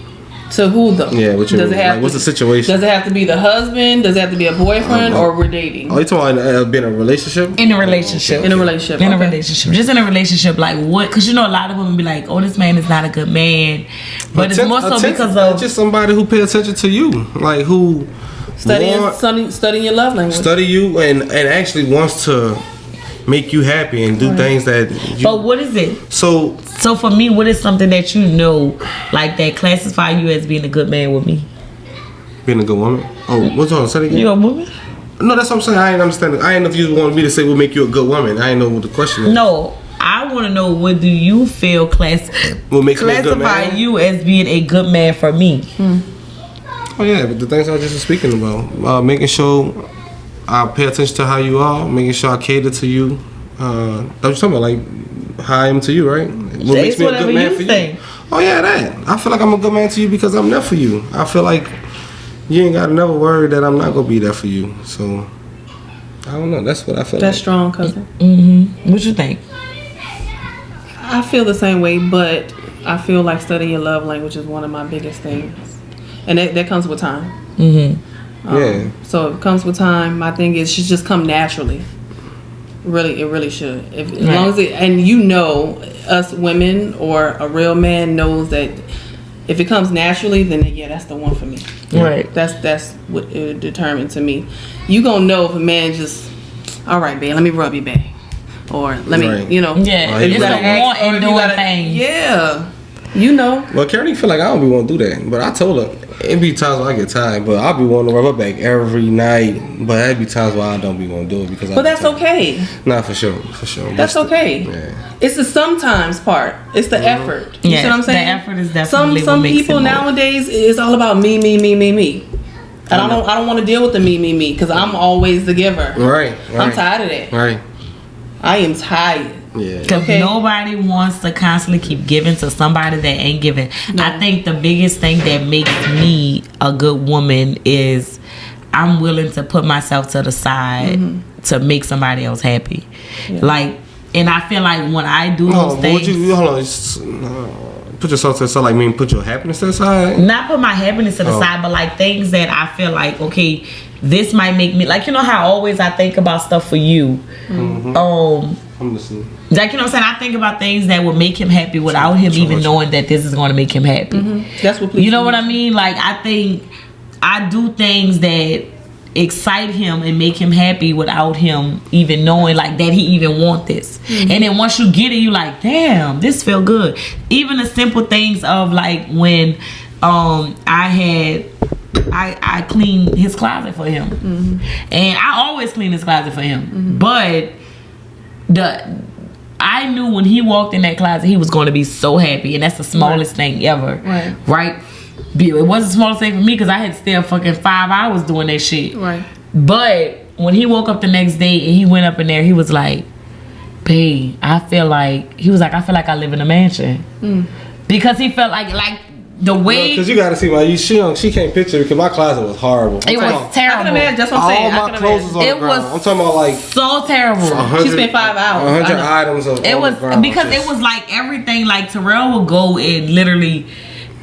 To who though? Yeah, what you does mean? it have Like, what's the situation? Does it have to be the husband? Does it have to be a boyfriend, or we're dating? Oh, you talking about being in a relationship? In a relationship. In a relationship. In a relationship. Just in a relationship. Like what? Because you know a lot of women be like, oh, this man is not a good man. But it's more so because of just somebody who pay attention to you, like who studying your love language. Study you and actually wants to make you happy and do things that you. But what is it? So for me, what is something that you know, like that classify you as being a good man with me? Being a good woman? Oh, what's on? Say it again. You a woman? No, that's what I'm saying. I ain't understand. I ain't know if you wanted me to say what make you a good woman. I ain't know what the question is. No, I want to know what do you feel what makes me a good classify man? you as being a good man for me? Oh yeah, but the things I was just speaking about, making sure I pay attention to how you are, making sure I cater to you. That's what you're talking about, like how I am to you, right? What makes me a good man for you? Oh yeah, that. I feel like I'm a good man to you because I'm there for you. I feel like you ain't gotta never worry that I'm not gonna be there for you. So I don't know. That's what I feel. That's like. strong, cousin. What you think? I feel the same way, but I feel like studying your love language is one of my biggest things, and that comes with time. Yeah. So it comes with time. My thing is, should just come naturally. Really, it really should. As long as it, and you know, us women or a real man knows that if it comes naturally, then yeah, that's the one for me. Right. That's what it determined to me. You gonna know if a man just, all right, babe, let me rub your back, or let me, you know, yeah, it's a want and doing things. Yeah, you know. Well, Karen feel like I don't be want to do that, but I told her it be times when I get tired, but I'll be wanting to rub her back every night. But there be times where I don't be want to do it because. But that's okay. Nah, for sure. That's okay. Yeah. It's the sometimes part. It's the effort. You see what I'm saying? The effort is definitely some what makes people it nowadays it's all about me. And I don't want to deal with the me because I'm always the giver. Right. I'm tired of that. Right. I am tired. Yeah. Because nobody wants to constantly keep giving to somebody that ain't giving. No. I think the biggest thing that makes me a good woman is I'm willing to put myself to the side to make somebody else happy. Yeah. Like, and I feel like when I do those things. Put yourself to the side, like mean put your happiness to the side? Not put my happiness to the side, but like things that I feel like, okay, this might make me, like, you know how always I think about stuff for you. I'm listening. Like, you know what I'm saying? I think about things that would make him happy without him even knowing that this is going to make him happy. That's what. You know what I mean? Like, I think I do things that excite him and make him happy without him even knowing like that he even want this. And then once you get it, you like, damn, this feel good. Even the simple things of like when I cleaned his closet for him, and I always clean his closet for him, but I knew when he walked in that closet he was going to be so happy, and that's the smallest thing ever, right? It wasn't the smallest thing for me because I had to stay up fucking 5 hours doing that shit, right? But when he woke up the next day and he went up in there, he was like, babe, I feel like I live in a mansion, because he felt like the way, because you gotta see my she can't picture it because my closet was horrible. It was terrible. I can imagine. That's what I'm saying. All my clothes was on the ground. I'm talking about like so terrible. She spent 5 hours. 100 items of it was because it was like everything. Like Terrell would go and literally,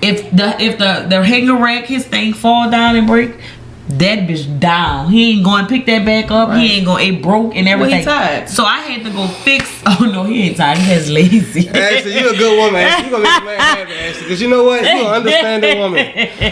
if the hanger rack, his thing fall down and break, that bitch down. He ain't going to pick that back up. He ain't going. It broke and everything. Well, he tired. So I had to go fix. Oh no, he ain't tired. He just lazy. Ashley, you a good woman. Ashley. You gonna make a man happy, Ashley. Because you know what? You an understanding woman.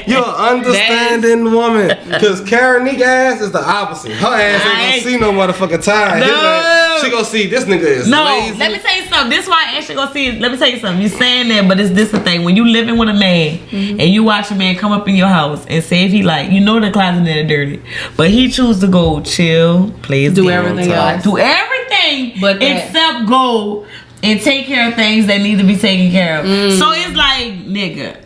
You an understanding woman. Because Karen ass is the opposite. Her ass ain't gonna see no motherfucking tired. No. She gonna see this nigga is lazy. Let me tell you something. This is why Ashley gonna see it. Let me tell you something. You saying that, but it's this the thing. When you living with a man and you watch a man come up in your house and say if he like, you know the closet that are dirty, but he choose to go chill, play his do everything else, do everything, but except go and take care of things that need to be taken care of. So it's like, nigga,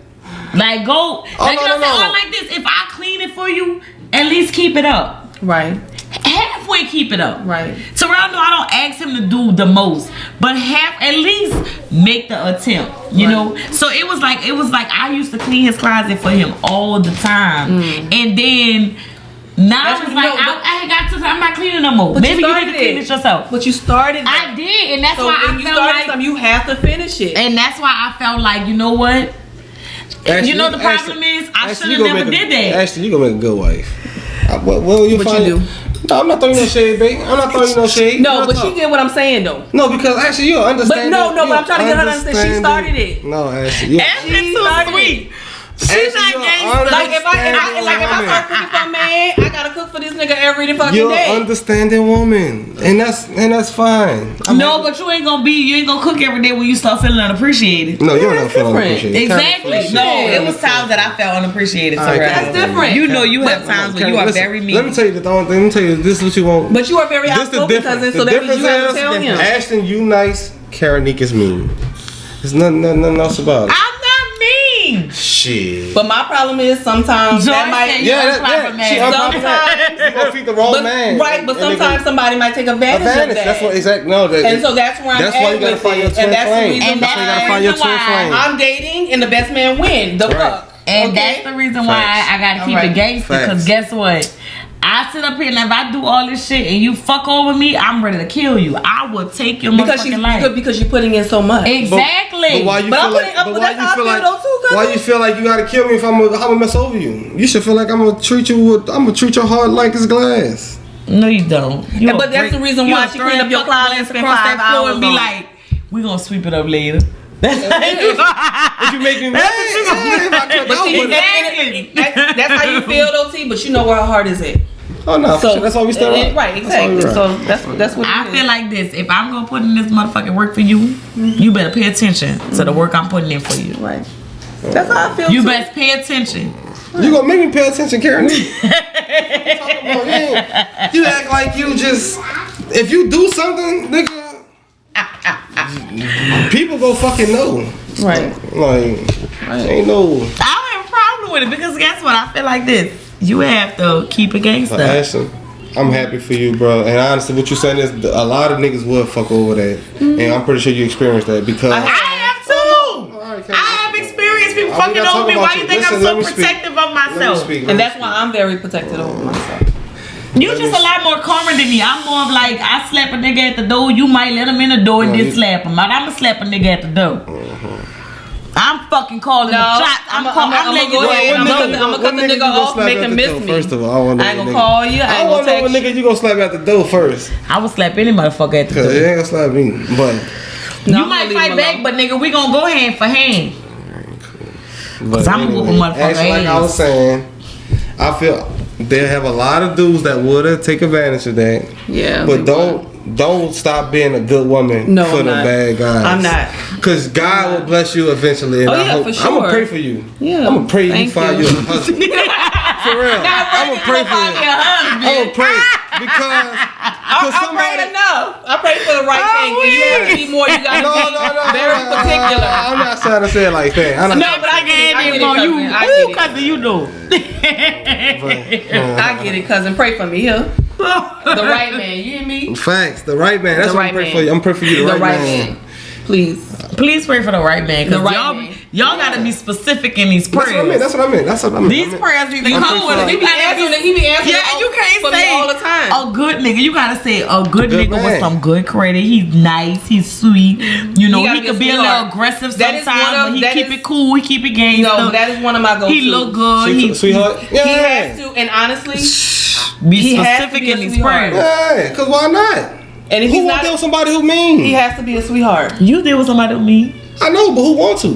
like go, like like this. If I clean it for you, at least keep it up, right? Halfway keep it up, right? Terrell, no, I don't ask him to do the most, but at least make the attempt, you know. So it was like I used to clean his closet for him all the time, and then now it's like I got to. I'm not cleaning no more. Maybe you need to clean it yourself. But you started. I did, and that's why I felt like you have to finish it, and that's why I felt like, you know what. Ashley, you know the problem is I should have never did that. Ashley, you gonna make a good wife. What you do? No, I'm not throwing no shade, babe. I'm not throwing you no shade. No, but she get what I'm saying though. No, because actually you understand. But but I'm trying to get her to understand. She started it. No, Ashley. Ashley's too sweet. She's not gangster. Like if I start cooking for a man, I gotta cook for this nigga every fucking day. You're an understanding woman, and that's fine. But you ain't gonna cook every day when you start feeling unappreciated. No, you're not feeling unappreciated. Exactly. No, it was times that I felt unappreciated. Right, that's different. You know, you have times when you are very mean. Let me tell you this is what you want. But you are very outspoken, cousin. So that means you have to tell him. Ashton, you nice. Karenique is mean. There's nothing else about it. Shit. But my problem is sometimes Joy that might she sometimes you gonna feed the wrong man. Right, but sometimes somebody might take advantage of that. That's what exactly and so that's where I'm at why you gotta find your twin flame. And that's the reason why I'm dating and the best man win. The fuck. And that's the reason why I gotta keep it gangster. Because guess what? I sit up here and if I do all this shit and you fuck over me, I'm ready to kill you. I will take your motherfucking life. Because you're putting in so much. Exactly. But why you feel like you gotta kill me if I'm gonna mess over you? You should feel like I'm gonna treat your heart like it's glass. No, you don't. But that's the reason why she cleaned up your closet and spent 5 hours and be like, we gonna sweep it up later. That's if you make me mad, that's how you feel though, T. But you know where her heart is at. Oh no, so that's why we still right, exactly. So that's what I feel like this. If I'm gonna put in this motherfucking work for you, you better pay attention to the work I'm putting in for you. Right. That's how I feel. You best pay attention. You gonna make me pay attention, Karen? You act like you just if you do something, nigga. People go fucking know. Right. Ain't no. I don't have a problem with it because guess what? I feel like this. You have to keep it gangster. Ashton, I'm happy for you, bro. And honestly, what you're saying is a lot of niggas would fuck over that. And I'm pretty sure you experienced that because I have too. I have experienced people fucking over me. Why you think I'm so protective of myself? And that's why I'm very protective over myself. You just a lot more calmer than me. I'm more of like, I slap a nigga at the door. You might let him in the door and then slap him out. I'ma slap a nigga at the door. I'm fucking calling the shots. I'm letting you know. I'm gonna cut the nigga off, make him miss me. First of all, I ain't gonna call you. I want to know what nigga you gonna slap at the door first. I will slap any motherfucker at the door. Cause it ain't gonna slap me, but you might fight back, but nigga, we gonna go hand for hand. Cause I'm gonna whoop a motherfucker ass. Like I was saying, I feel they have a lot of dudes that would take advantage of that. Yeah. But don't stop being a good woman for the bad guys. I'm not. Because God will bless you eventually. And for sure. I'm going to pray for you. Yeah. I'm going to pray you find you a husband. For real. I'm going to pray for you. I'm going to pray. Because I pray enough. I pray for the right thing. And you have to be more. You got to be very particular. I'm not trying to say it like that. But I get it, cousin. Cousin, you know. I get it, cousin. Pray for me here. The right man. You hear me? Facts. The right man. That's what I'm praying for you. I'm praying for you. The right man. Please pray for the right man. The right man. Y'all gotta be specific in these prayers. That's what I mean. These prayers be come with it. He be answering. Yeah, you can't for say me all the time. A good nigga. You gotta say a good nigga man. with some good credit. He's nice. He's sweet. You know, he could be a little aggressive sometimes, but he keep it cool. He keep it gangster. No, that is one of my go-tos. He look good. Sweetheart. He has to, and honestly, be specific in these prayers. Yeah, because why not? And if who won't deal with somebody who mean? He has to be a sweetheart. You deal with somebody who mean? I know, but who want to?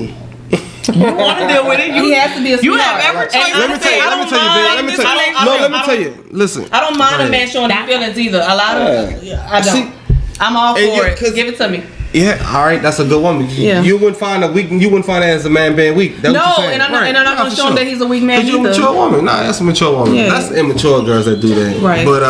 You want to deal with it? He has to be a sweetheart. You have every choice. Let me tell you. Listen. I don't mind a man showing his feelings either. A lot of I don't. I'm all for it. Give it to me. Yeah, all right, that's a good woman. You wouldn't find that as a man being weak. That's what you're saying. And I'm not gonna show him that he's a weak man either. You're a mature woman. Nah, that's a mature woman. Yeah. That's immature girls that do that. Right. But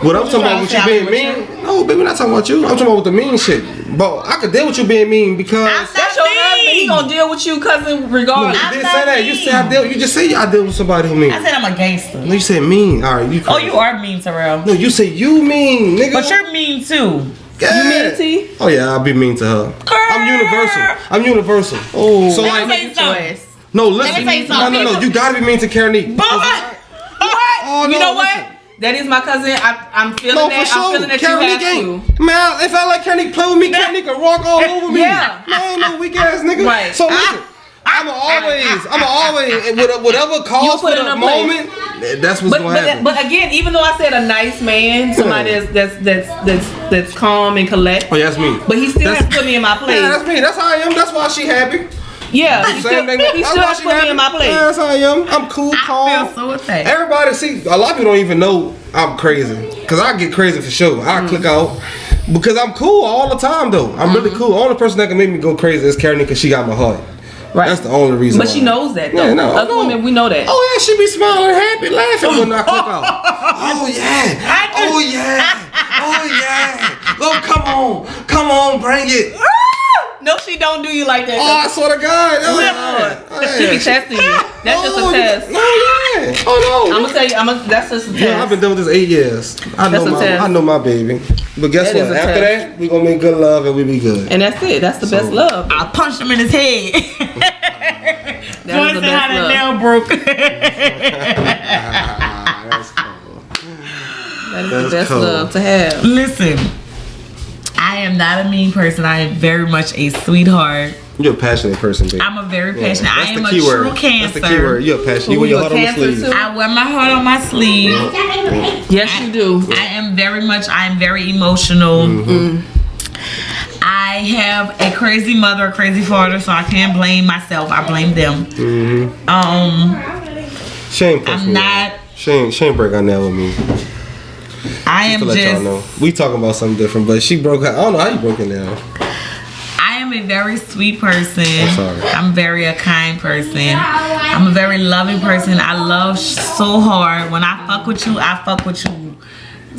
what I'm talking about with you being mean? No, baby, we're not talking about you. I'm talking about with the mean shit. But I could deal with you being mean because that's your husband. He gonna deal with you, cousin, regardless. No, you didn't say that. You said I deal. You just say I deal with somebody who mean. I said I'm a gangster. No, you said mean. All right, you. Oh, you are mean, Terrell. No, you say you mean, nigga. But you're mean too. Yeah. You mean T? Oh yeah, I'll be mean to her. I'm universal. Oh, so let me say something. No, listen. No. You gotta be mean to Karen. What? Oh, no, you know what? Listen. That is my cousin. I'm feeling that. For sure. I'm feeling that Karen you have to. Man, if I let Karen play with me, Karen can walk all over me. Yeah. Man, I ain't no weak ass nigga. Right. So listen. I'm always whatever calls for the moment. That's what's gonna happen. But again, even though I said a nice man, somebody that's calm and collect. Oh, yeah, that's me. But he still has to put me in my place. Yeah, that's me. That's how I am. That's why she happy. Yeah, he still has to put me in my place. Yeah, that's how I am. I'm cool, calm. I feel so attacked. Everybody see. A lot of people don't even know I'm crazy. Cause I get crazy for sure. I click out. Because I'm cool all the time though. I'm really cool. Only person that can make me go crazy is Karen because she got my heart. Right. That's the only reason. But she knows that though. Yeah, no, other women, we know that. Oh yeah, she be smiling, happy, laughing when I click out. Oh yeah. Oh yeah. Oh yeah. Oh come on, bring it. No, she don't do you like that. Oh, I swear to God. Oh, she be testing you. That's just a test. No, yeah. Oh no. I'm gonna tell you. That's just a test. Yeah, I've been doing this 8 years. I know my baby. But guess what? After that, we gonna make good love and we be good. And that's it. That's the best love. I punched him in his head. That's the best love. Nail broke. That's cool. That is the best love to have. Listen, I am not a mean person. I am very much a sweetheart. You're a passionate person, baby. I'm a very passionate. I am a keyword. true Cancer. That's the keyword. You're a passionate. You wear your heart on the sleeve. I wear my heart on my sleeve. Yes, you do. I am very emotional. Mm-hmm. I have a crazy mother, a crazy father, so I can't blame myself. I blame them. Mm-hmm. Shane, I'm not. Shane broke her nail with me. I am just. Y'all know. We talking about something different, but she broke her. I don't know how you broke it nail. I am a very sweet person. I'm sorry. I'm very a kind person. I'm a very loving person. I love so hard. When I fuck with you, I fuck with you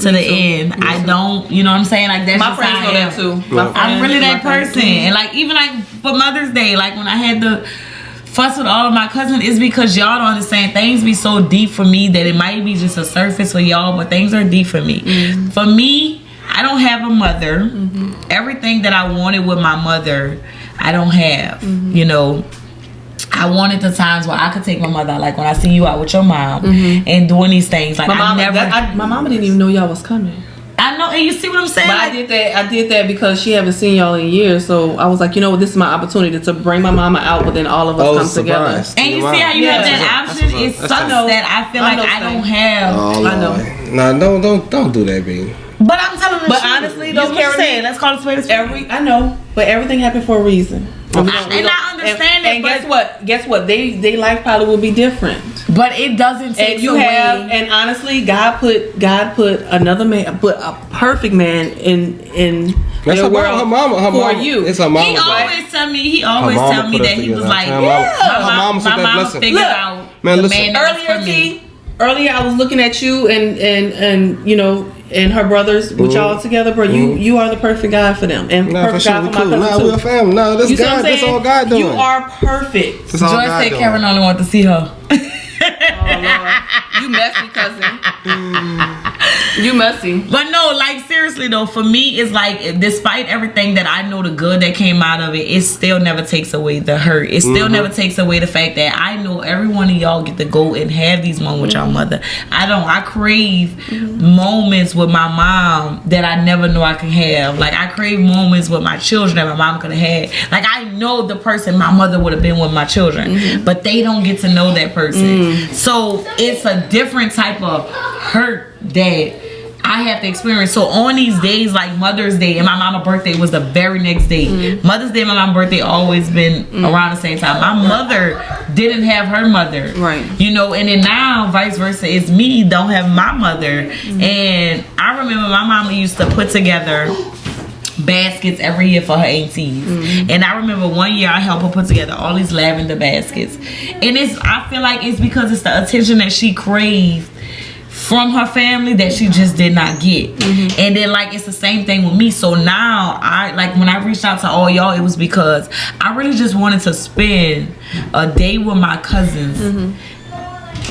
to the end. I don't, you know what I'm saying? Like that's my just friends how know I am. that too. I'm really that person. And like even like for Mother's Day, like when I had the fuss with all of my cousins, it's because y'all don't understand. Things be so deep for me that it might be just a surface for y'all, but things are deep for me. Mm-hmm. For me, I don't have a mother. Mm-hmm. Everything that I wanted with my mother, I don't have. Mm-hmm. You know, I wanted the times where I could take my mother out, like when I see you out with your mom and doing these things. Like my mama didn't even know y'all was coming. I know, and you see what I'm saying? But I did that because she haven't seen y'all in years. So I was like, you know what, this is my opportunity to bring my mama out, but then all of us come together. And you see how you have that option? It sucks that I feel like I don't have. Oh, I know. Nah, don't do that, baby. But I'm telling you. But honestly, though, Karen, let's call it a spade. I know, but everything happened for a reason. I understand it. And guess what? Their life probably will be different. But it doesn't take away. And honestly, God put another man, put a perfect man in that's their world her mama, for you. It's her mama. He always tell me that he was like, my mama figured out man, the listen. man for me. Earlier, I was looking at you and you know, and her brothers with y'all together, bro. You are the perfect guy for them, and perfect guy for my cousin too. We're a family. No, that's God. That's all God doing. You are perfect. Joyce said Karen only want to see her. Oh Lord, you messy, cousin. You messy. But no, like seriously though, for me, it's like despite everything that I know, the good that came out of it, it still never takes away the hurt. It still never takes away the fact that I know every one of y'all get to go and have these moments with y'all mother. I crave moments with my mom that I never knew I could have. Like I crave moments with my children that my mom could have had. Like I know the person my mother would have been with my children, but they don't get to know that person. So it's a different type of hurt that I have to experience. So on these days like Mother's Day and my mama's birthday was the very next day. Mother's Day and my mama's birthday always been around the same time. My mother didn't have her mother. Right. You know, and then now vice versa, it's me don't have my mother. And I remember my mama used to put together baskets every year for her aunties. And I remember one year I helped her put together all these lavender baskets. And I feel like it's because it's the attention that she craved from her family that she just did not get. And then like it's the same thing with me. So now I like when I reached out to all y'all, it was because I really just wanted to spend a day with my cousins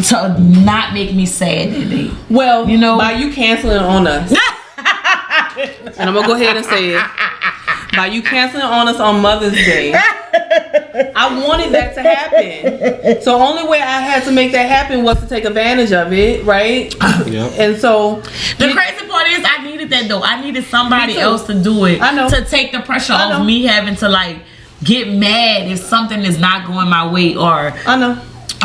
to not make me sad that day. Well, you know, by you canceling on us. And I'm gonna go ahead and say it. By you canceling on us on Mother's Day, I wanted that to happen. So only way I had to make that happen was to take advantage of it, right? Yep. And so the crazy part is I needed that though. I needed somebody else to do it. I know. To take the pressure off me having to like get mad if something is not going my way or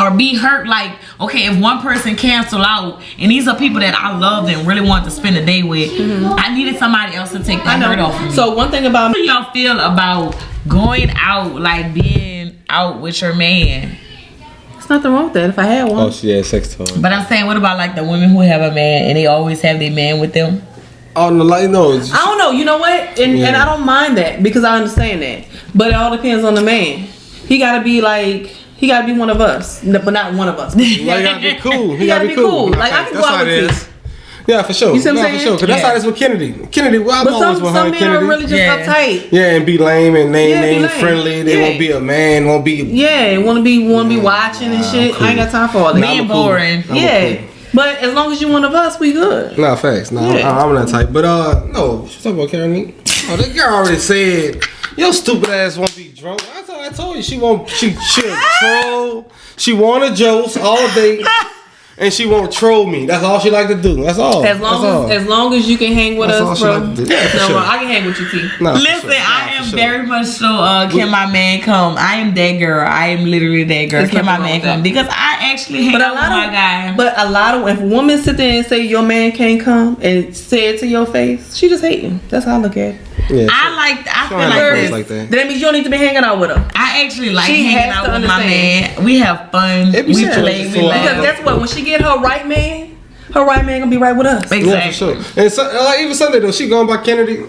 or be hurt. Like, okay, if one person cancel out, and these are people that I loved and really wanted to spend a day with, I needed somebody else to take that hurt off of me. So one thing about how do y'all feel about going out, like being out with your man? There's nothing wrong with that if I had one. Oh, she had sex toy. But I'm saying, what about like the women who have a man and they always have their man with them? Oh no, like no. I don't know. You know what? And I don't mind that because I understand that. But it all depends on the man. He gotta be like. He gotta be one of us, but not one of us. He gotta be cool. He gotta be cool. Like I can go out with you. Yeah, for sure. You see what I'm saying? For sure. Cause that's how it is with Kennedy. Well, I'm always with her and Kennedy. Some men are really just uptight. Yeah, and be lame and they ain't friendly. They won't be a man. Won't be. Yeah, wanna be watching and shit. Cool. I ain't got time for all that. Being boring. Yeah. But as long as you one of us, we good. Nah, facts. Nah, I'm not type. But no, she's talking about Karen. Oh, that girl already said your stupid ass won't be drunk. I told you she'll troll. She wanna jokes all day. And she won't troll me. That's all she like to do. That's all. As long as you can hang with us, bro. Like I can hang with you, T. Listen, I am very much so. Can my man come? I am that girl. I am literally that girl. Can my man come? Because I actually hang out with my guy. But a lot of if women sit there and say your man can't come and say it to your face, she just hating. That's how I look at it. Yeah, I feel like that. That means you don't need to be hanging out with her. I actually like hanging out with my man. We have fun. We play. We laugh. Because that's what when she get her right man gonna be right with us. Exactly. Yeah, for sure. And so, even Sunday though, she going by Kennedy.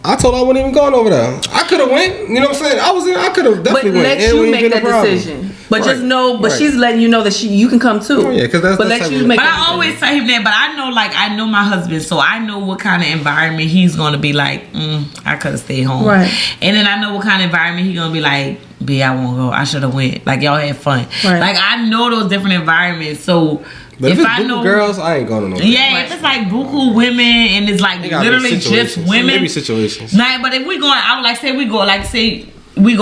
I told her I wasn't even going over there. I could have went. You know what I'm saying? I could have definitely went. But let you make that decision. But just know, but she's letting you know that you can come too. Oh, yeah, because that's. But let you make. But I always tell him that. But I know my husband, so I know what kind of environment he's gonna be like. I could have stayed home. Right. And then I know what kind of environment he's gonna be like. B, I won't go. I should have went. Like y'all had fun. Right. Like I know those different environments. So. But if I know girls, I ain't going to no. Yeah, if it's like buku women and it's like literally just women. Maybe situations. Nah, but if we going, I would like say we go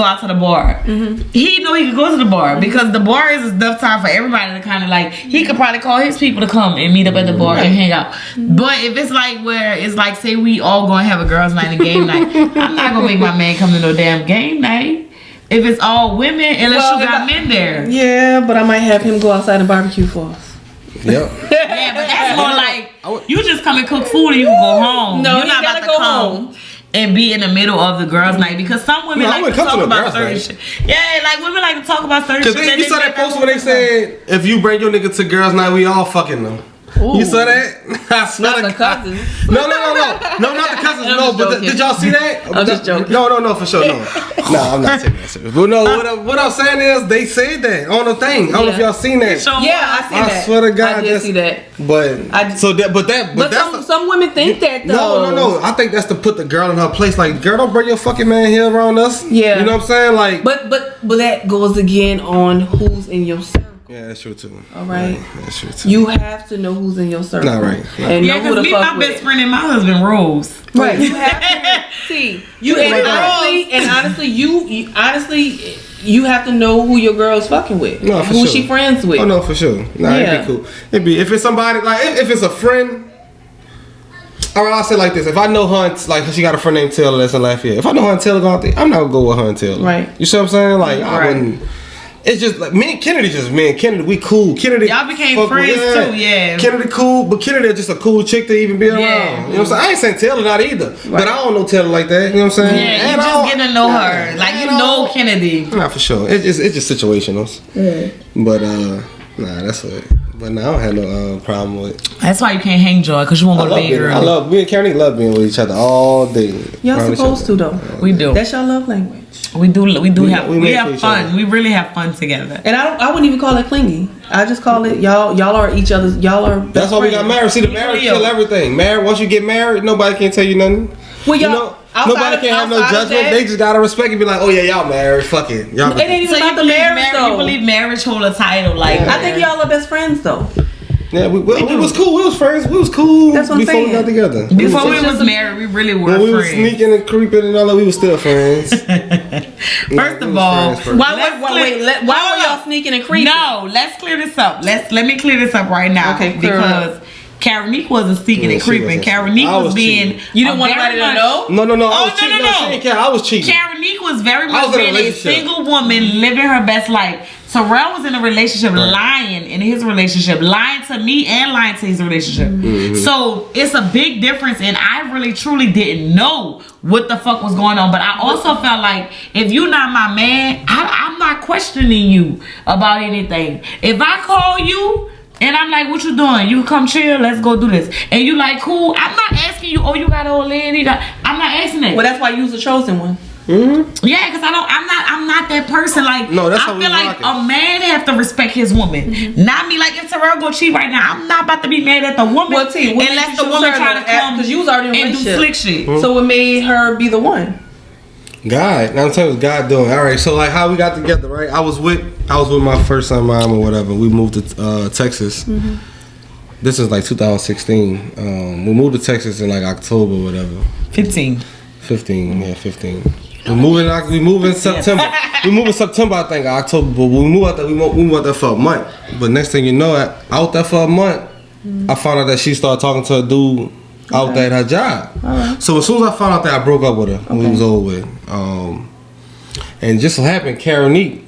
out to the bar. He know he could go to the bar because the bar is enough time for everybody to kind of like. He could probably call his people to come and meet up at the bar and hang out. But if it's like where it's like say we all gonna have a girls' night and game night, I'm not gonna make my man come to no damn game night. If it's all women, unless you got men there. Yeah, but I might have him go outside and barbecue for us. Yep. Yeah, but that's more like you just come and cook food and you can go home. No, you're not about to come. and be in the middle of the girls' night because some women like to talk about certain shit. Yeah, like women like to talk about certain shit. Because you saw that post where they said, if you bring your nigga to girls' night, we all fucking them. Ooh. You saw that? I swear not the cousins. No, not the cousins. No, but did y'all see that? I'm just joking. No, for sure, no. No, I'm not taking that serious. But no, what I'm saying is they said that on the thing. I don't know if y'all seen that. Yeah, I see that. I swear to God, I did see that. But some women think that though. No. I think that's to put the girl in her place. Like, girl, don't bring your fucking man here around us. Yeah, you know what I'm saying? Like, but that goes again on who's in your circle. Yeah, that's true too. All right, yeah, that's true too. You have to know who's in your circle. Not right. And yeah, because me, my best friend, and my husband Rose. Right. You have to see. You and honestly, you have to know who your girl's fucking with. No, for who sure. she friends with. Oh no, for sure. Nah, it'd be cool. It'd be if it's somebody like if it's a friend. All right, I'll say it like this: if I know her, like she got a friend named Taylor that's in Lafayette. If I know her and Taylor going out there, I'm not gonna go with her and Taylor. Right. You see what I'm saying? Like I wouldn't. It's just like me and Kennedy, we cool. Kennedy, y'all became friends too, yeah. Kennedy cool, but Kennedy just a cool chick to even be around. Yeah. You know what I'm saying? I ain't saying Taylor not either, but I don't know Taylor like that. You know what I'm saying? Yeah, you just get to know her, like you know Kennedy. Not for sure. It's just situational. But nah, that's it. But nah, I don't have no problem with it. That's why you can't hang Joy, because you won't go to bed early. Me and Karen love being with each other all day. Y'all supposed to though. We do. That's your love language. We have fun. We really have fun together. And I wouldn't even call it clingy. I just call it y'all are each other's. Y'all are. That's why we got married. See, the marriage kill everything. Married. Once you get married, nobody can tell you nothing. Well, y'all. Nobody can have no judgment. They just gotta respect and be like, oh yeah, y'all married. Fuck it. Y'all. It ain't even about the marriage though. You believe marriage hold a title? Like I think y'all are best friends though. Yeah, we was cool. We was friends. We was cool. That's what I'm saying. Before we got together. Before we was married, we really were friends. When we was sneaking and creeping and all that, we was still friends. First of all, why were y'all sneaking and creeping? No, let's clear this up. Let me clear this up right now. Okay, because Karenique wasn't sneaking and creeping. Karenique was being. You didn't want anybody to know? No. I was cheating. No. I was cheating. Karenique was very much being a single woman living her best life. Terrell was in a relationship, lying to me and lying to his relationship. Mm-hmm. So it's a big difference, and I really truly didn't know what the fuck was going on. But I also felt like if you're not my man, I'm not questioning you about anything. If I call you and I'm like, what you doing? You come chill, let's go do this. And you like, cool. I'm not asking you, oh, you got an old lady. I'm not asking that. Well, that's why you was the chosen one. Mm-hmm. Yeah, because I'm not that person. Like, no, that's I feel like a man have to respect his woman, not me. Like, if Terrell go cheat right now, I'm not about to be mad at the woman. Well, T, unless the woman try to come because you was already in and do slick shit. Mm-hmm. So what made her be the one? God, now I'm telling you, God doing. All right, so like how we got together, right? I was with my first son, mom, or whatever. We moved to Texas. Mm-hmm. This is like 2016. We moved to Texas in like October, or whatever. 15. We move in September. We move in September, I think, October. But when we move out there, we move out there for a month. But next thing you know, out there for a month, I found out that she started talking to a dude out there at her job. Right. So as soon as I found out that, I broke up with her. We was over with. And just so happened, Karenique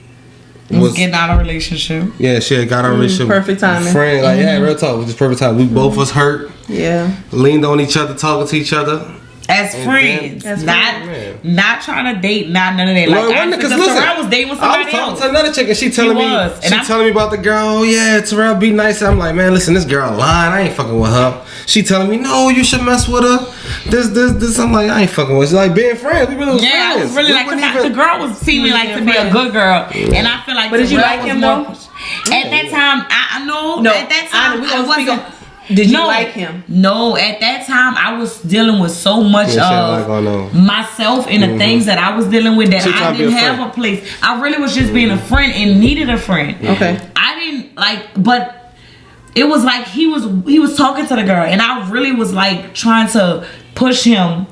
was getting out of a relationship. Yeah, she had got out of a relationship. Perfect timing. Friend, like yeah, real talk. It was just perfect time. We both was hurt. Yeah. Leaned on each other, talking to each other. As friends, not trying to date, not none of that. Like, because Terrell was dating with somebody else. I was talking to another chick and she telling me about the girl. Oh, yeah, Terrell be nice. I'm like, man, listen, this girl lying. I ain't fucking with her. She telling me, no, you should mess with her. This. I'm like, I ain't fucking with her. She's like, being friends. We really was friends. Yeah, I was really like, the girl was seeming like to be a good girl, and I feel like. But did you like him though? At that time, I know. No, at that time, I wasn't. Did you like him? No, at that time I was dealing with so much of myself and the things that I was dealing with that I didn't have a place. I really was just being a friend and needed a friend. Okay. I didn't but it was like he was talking to the girl and I really was like trying to push him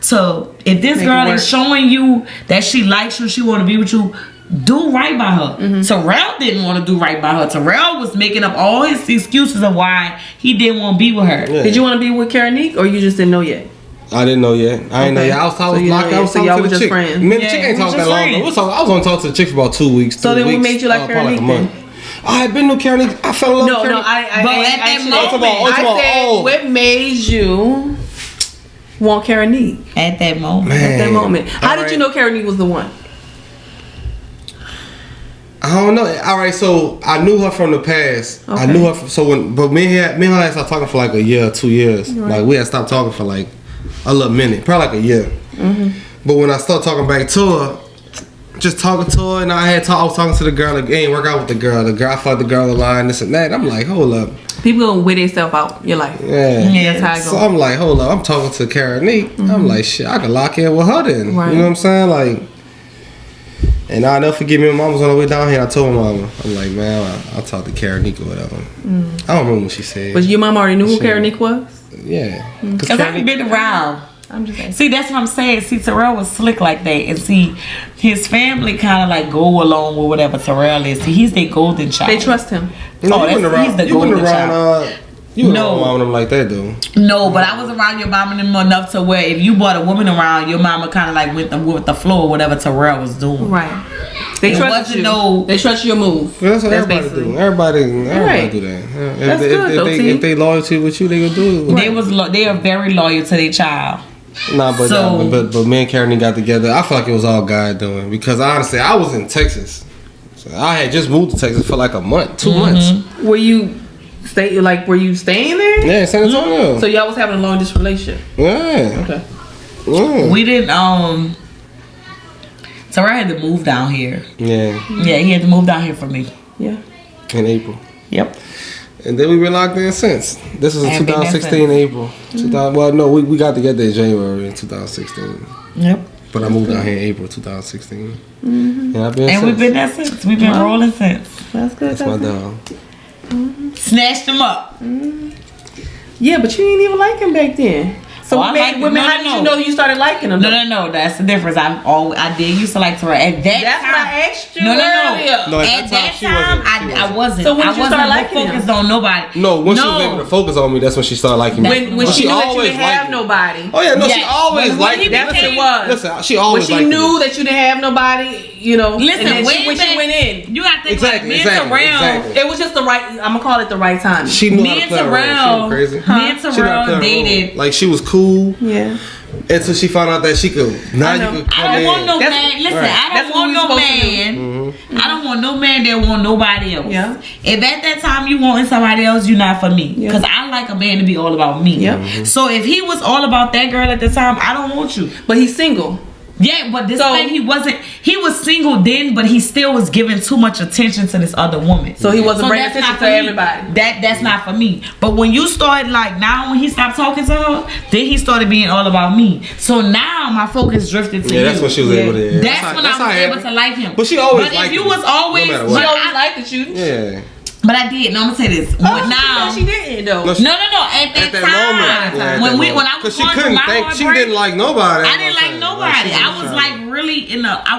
to, if this girl is showing you that she likes you, she want to be with you, do right by her. Mm-hmm. Terrell didn't want to do right by her. Terrell was making up all his excuses of why he didn't want to be with her. Yeah. Did you want to be with Karenique or you just didn't know yet? I didn't know yet. I didn't know yet. I was talking to the chick. Friends. The chick ain't talking that long. I was only talking to the chick for about 2 weeks. So then what made you like Karenique then? I had been to Karenique. I fell in love with Karenique. I said what made you want Karanique at that moment. Man. At that moment. How did you know Karanique was the one? I don't know. All right, so I knew her from the past. Okay. I knew her but me and her had stopped talking for like a year or 2 years. Right. Like we had stopped talking for like a little minute, probably like a year. Mm-hmm. But when I started talking back to her, just talking to her, and I was talking to the girl. It ain't work out with the girl. I fought the girl in line, this and that. I'm like, hold up. People gonna weigh themselves out. You're like, yeah. That's how it goes. So I'm like, hold up. I'm talking to Karanique. Mm-hmm. I'm like, shit, I could lock in with her then. Right. You know what I'm saying? Like. And I'll never forget me. My mom was on the way down here. I told my mama, I'm like, man, I'll talk to Karanique or whatever. I don't remember what she said. But your mom already knew who Karanique was? Yeah. Because I've been around. I'm just saying. See, that's what I'm saying. See, Terrell was slick like that. And see, his family kind of like go along with whatever Terrell is. See, he's their golden child. They trust him. He's the golden child. You were around them like that, though. No, but I was around your mom and them enough to where if you brought a woman around, your mama kind of like went with the flow or whatever Terrell was doing. Right. They trust you. They trust your move. Well, that's what everybody do. Everybody do that. That's good, if they loyalty with you, they gonna do it. Right. They are very loyal to their child. Nah, but me and Karen got together. I feel like it was all God doing because honestly, I was in Texas. So I had just moved to Texas for like a month, 2 months. Were you staying there? Yeah, in San Antonio. So y'all was having a long distance relationship. Yeah. Okay. Yeah. We didn't. So I had to move down here. Yeah. Yeah, he had to move down here for me. Yeah. In April. Yep. And then we've been locked in since. This is in 2016 April. Well, no, we got together in January in 2016. Yep. But I moved down here in April 2016. Mm-hmm. And we've been there since. We've been rolling since. That's good. That's my dog. Snatched him up. Yeah, but you didn't even like him back then. So how did you know you started liking him? No. That's the difference. I did used to like Terrell. At that That's time, what I asked you no. earlier. At that time, I wasn't. So when did you start liking him? Focused on nobody. No, when she was able to focus on me, that's when she started liking me. When she knew that you didn't have nobody. Oh yeah, no, she always liked me. That's what it was. Listen, she always liked me. When she knew that you didn't have nobody, you know. Listen, when she went in, you got to think me and Terrell. It was just the right. I'm gonna call it the right time. She knew how to play around. She was crazy. Me and Terrell dated. Like she was cool. Yeah. Until she found out that she could. Now you could come in. I don't want no man. Listen, I don't want no man. I don't want no man that want nobody else. Yeah. If at that time you wanting somebody else, you're not for me. Because I like a man to be all about me. Yeah. So if he was all about that girl at the time, I don't want you. But he's single. Yeah, but this thing he was single then, but he still was giving too much attention to this other woman. So he wasn't bringing attention to everybody. That's not for me. But when you started now when he stopped talking to her, then he started being all about me. So now my focus drifted to you. Yeah, that's when she was able to. That's when I was able to like him. But she always liked But if you me, was always, no she always liked you. Yeah. But I did. No, I'm gonna say this. But now she didn't though. No. At that time, when I was she couldn't think she didn't like nobody. I didn't like nobody. I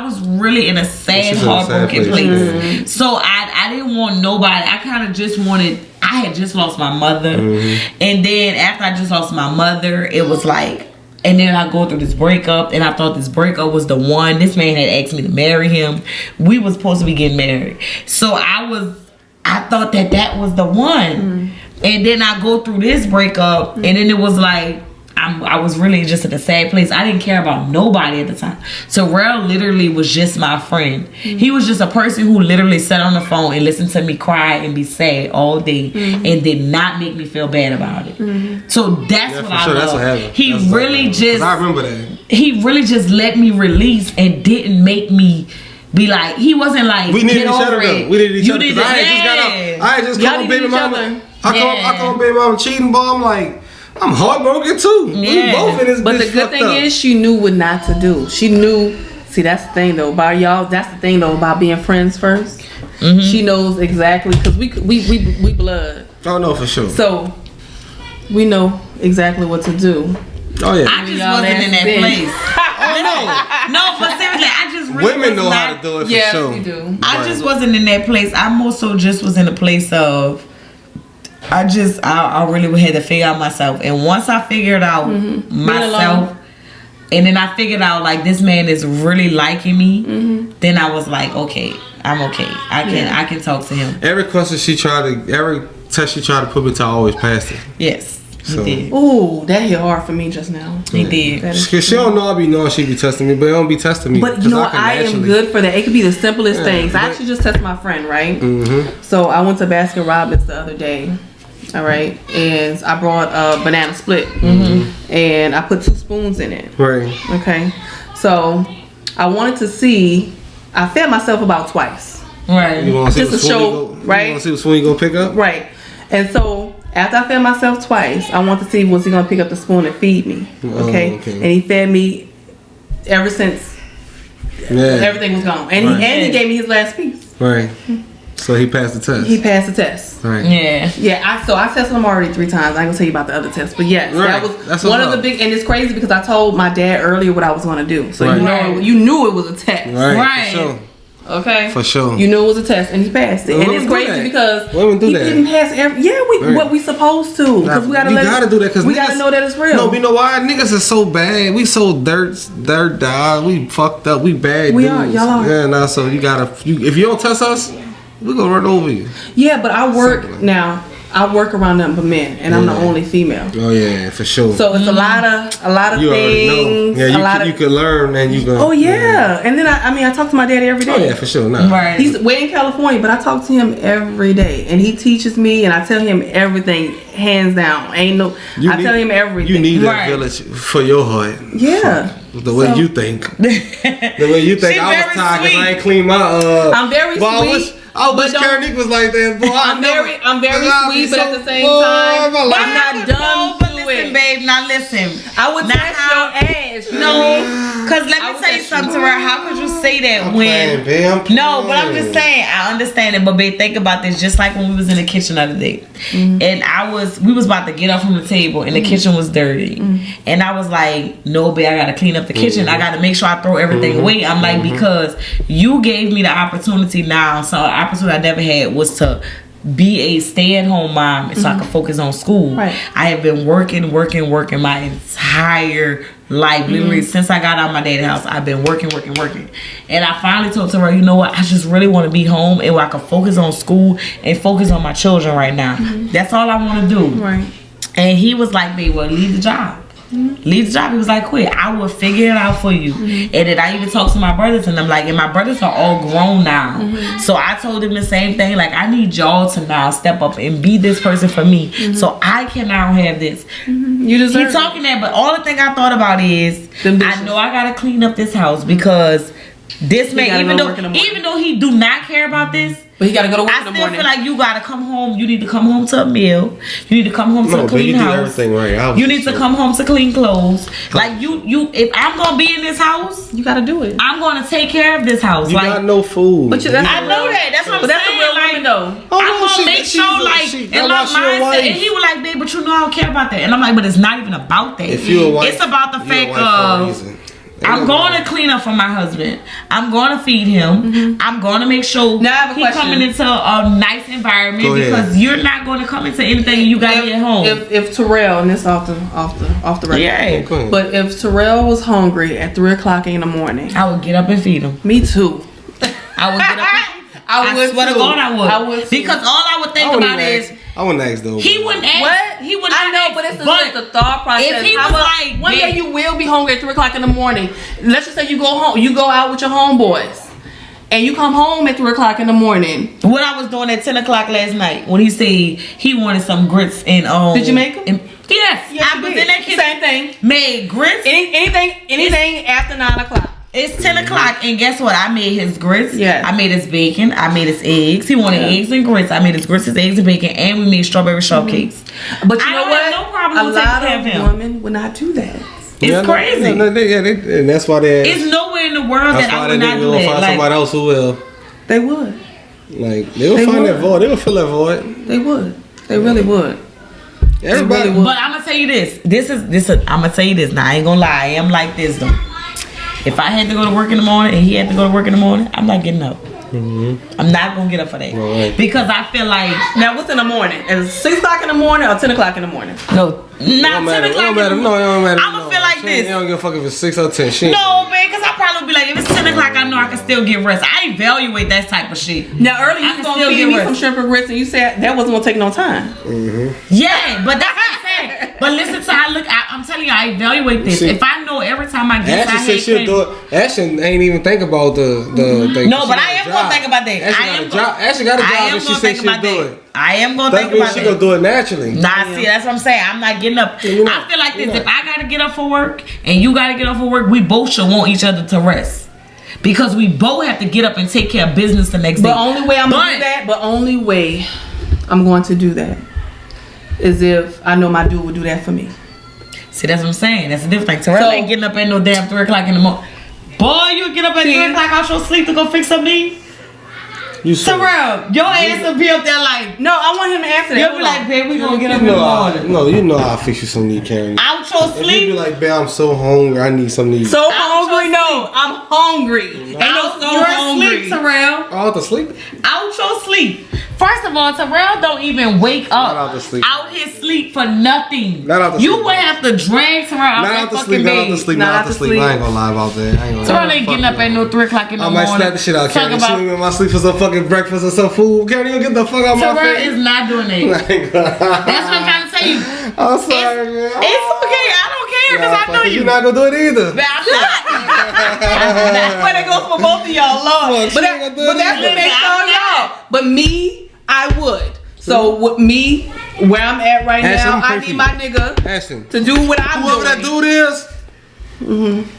was really in a sad, heartbroken place. So I didn't want nobody. I kind of just wanted. I had just lost my mother, and then after I just lost my mother, it was like. And then I go through this breakup, and I thought this breakup was the one. This man had asked me to marry him. We was supposed to be getting married, so I thought that was the one. And then I go through this breakup, and then it was like I was really just in a sad place. I didn't care about nobody at the time. So Terrell literally was just my friend. He was just a person who literally sat on the phone and listened to me cry and be sad all day and did not make me feel bad about it. So that's what I love. That's what happened. He really just. I remember that. He really just let me release and didn't make me. Be like, he wasn't like, we needed each other though. We needed each other. I had just got out. I had just called baby mama. I called baby mama cheating, boy. I'm like, I'm heartbroken too. We both in this. But the good thing is, she knew what not to do. She knew. See, that's the thing though about y'all. That's the thing though about being friends first. She knows exactly because we blood. Oh no, for sure. So we know exactly what to do. Oh yeah. I just wasn't in that place. No, but seriously, I just really women know how to do it for sure. Yes, we do. I just wasn't in that place. I more so just was in a place of I really had to figure out myself. And once I figured out myself, and then I figured out like this man is really liking me, then I was like, okay, I'm okay. I can talk to him. Every test she tried to put me to, I always passed it. Yes. So. He did. Ooh, that hit hard for me just now. He did. Cause she don't know I be knowing she be testing me, but it don't be testing me. But you know, I am good for that. It could be the simplest things. I actually just tested my friend, right? So I went to Baskin Robbins the other day. All right, and I brought a banana split, and I put 2 spoons in it. Right. Okay, so I wanted to see. I fed myself about twice. Right. You want to see Just to show, right? You want to see what spoon you gonna pick up? Right. And so after I fed myself twice, I want to see was he gonna pick up the spoon and feed me. Okay. Okay. And he fed me ever since everything was gone, and he gave me his last piece. Right. So he passed the test. He passed the test. Right. Yeah. Yeah. I tested him already 3 times. I ain't gonna tell you about the other tests, but yes, that was one of the big. And it's crazy because I told my dad earlier what I was gonna do, so you knew it was a test. Right. For sure. Okay. For sure. You knew it was a test, and he passed it. And it's crazy because he that. didn't pass every. Yeah, what we supposed to, because we gotta do that because we gotta know that it's real. No, you know why? Niggas is so bad. We so dirt dog. We fucked up. We bad. We dudes. are. Y'all are. Yeah, nah. So you gotta. If you don't test us, we gonna run over you. Yeah, but I work now. I work around nothing but men, and I'm the only female. Oh yeah, for sure. So it's a lot of you things. Yeah, you can learn and you can. Oh yeah, and then I talk to my daddy every day. Oh yeah, for sure. Nah. Right. He's way in California, but I talk to him every day, and he teaches me, and I tell him everything, hands down. I tell him everything. You need that village for your heart. Yeah. The way you think. The way you think. I was tired because I ain't clean my. I'm very sweet. I wish Karen was like that, boy. I'm very sweet, but at the same time, I'm not done. Listen, babe. Now listen. I would test your ass. No, because let me tell you something, Terrell. How could you say that when? No, but I'm just saying. I understand it, but babe, think about this. Just like when we was in the kitchen the other day, and we was about to get up from the table, and the kitchen was dirty, and I was like, no, babe, I gotta clean up the kitchen. I gotta make sure I throw everything away. I'm like, because you gave me the opportunity now, so an opportunity I never had was to be a stay-at-home mom so I could focus on school. Right. I have been working my entire life. Literally since I got out of my dad's house, I've been working. And I finally told her, you know what, I just really want to be home and where I can focus on school and focus on my children right now. That's all I want to do. Right. And he was like, babe, well, leave the job. Leave the job. He was like, quit. I will figure it out for you. And then I even talked to my brothers, and I'm like, and my brothers are all grown now. So I told him the same thing. Like, I need y'all to now step up and be this person for me, so I can now have this. You deserve. He's talking that, but all the thing I thought about is, I know I gotta clean up this house because this man, even though he do not care about this. But he gotta go to work in the morning. I still feel like you gotta come home. You need to come home to a meal. You need to come home to a clean house. Everything right. You need to come home to clean clothes. Like you. If I'm gonna be in this house, you gotta do it. I'm gonna take care of this house. You got no food. But I know that. That's what I'm saying. That's a real woman though. I'm gonna make sure, like, in my mindset. And he was like, babe, but you know I don't care about that. And I'm like, but it's not even about that. If you're a wife, it's about the fact of. I'm going to clean up for my husband. I'm going to feed him. I'm going to make sure he's coming into a nice environment because you're not going to come into anything you got to get home. If Terrell, and this off the record, yeah. But if Terrell was hungry at 3 o'clock in the morning, I would get up and feed him. Me too. I would get up. I swear to God, I would. Because all I would think about is. I wouldn't ask though. He wouldn't ask. What? He wouldn't. I know, but it's just the thought process. If he was like, one day you will be hungry at 3 o'clock in the morning. Let's just say you go home, you go out with your homeboys, and you come home at 3 o'clock in the morning. What I was doing at 10 o'clock last night when he said he wanted some grits and Did you make them? Yes, I was in that kitchen. Same thing. Made grits. Anything after 9 o'clock. It's 10 o'clock, and guess what? I made his grits. Yeah. I made his bacon. I made his eggs. He wanted eggs and grits. I made his grits, his eggs, and bacon, and we made strawberry shortcakes. But you know what? No problem with taking care of him. A lot of women would not do that. It's crazy. And that's why they. It's nowhere in the world that I would not do that. Find somebody else who will. They would. Like they would find that void. They would fill that void. They would. They really would. Everybody would. But I'm gonna tell you this. I'm gonna tell you this. Now I ain't gonna lie. I am like this though. If I had to go to work in the morning and he had to go to work in the morning, I'm not getting up. I'm not gonna get up for that because I feel like now what's in the morning? Is it 6 o'clock in the morning or 10 o'clock in the morning? No, not 10 o'clock. No, it don't matter. I'm gonna feel like this. You don't give a fuck if it's 6 or 10. No, man, because I probably be like, if it's 10 o'clock, I know I can still get rest. I evaluate that type of shit. Now earlier you was gonna feed me some shrimp and grits, and you said that wasn't gonna take no time. Yeah, but that's what I'm saying. But listen to how I look. I'm telling you, I evaluate this. See, if I know every time I get Ashton said she'll do it. Ashton ain't even think about the thing. No, but I am gonna think about that. Ashton got a job, and she said she'll do it. I am gonna think about that. She gonna do it naturally. Nah, see, that's what I'm saying. I'm not getting up. I feel like this. If I gotta get up for work and you gotta get up for work, we both should want each other to rest. Because we both have to get up and take care of business the next day. The only way I'm gonna do that, the only way I'm going to do that is if I know my dude would do that for me. See, that's what I'm saying. That's the difference. Like, Terrell ain't getting up at no damn 3 o'clock in the morning. Boy, you get up at 3 o'clock out your sleep to go fix something. Terrell, your ass will be up there like, no, I want him to answer that. You'll be like, babe, we gonna get up in the morning. No, you know I'll fix you some need, Karen. Out your sleep. You be like, babe, I'm so hungry. I need something to eat. So hungry? No, I'm hungry. Ain't no so hungry. Sleep, Terrell. Out to sleep? Out your sleep. First of all, Terrell don't even wake up out his sleep for nothing. Not out the sleep. You would have to drag Terrell out that fucking bed. Not out the sleep. I ain't gonna lie about that. Terrell ain't getting up at no 3 o'clock in the morning. I might snap the shit out, Karen. She in my sleep for some fucking breakfast or some food. Karen, you get the fuck out my face. Terrell is not doing that. That's what I'm trying to tell you. I'm sorry, man. It's okay. I don't care because I know you. You're not gonna do it either. But I'm not. That's where it goes for both of y'all, Lord. But that's what makes all y'all. But me, I would. So with me, where I'm at right now, I need my nigga to do what I'm doing. Whoever that dude is,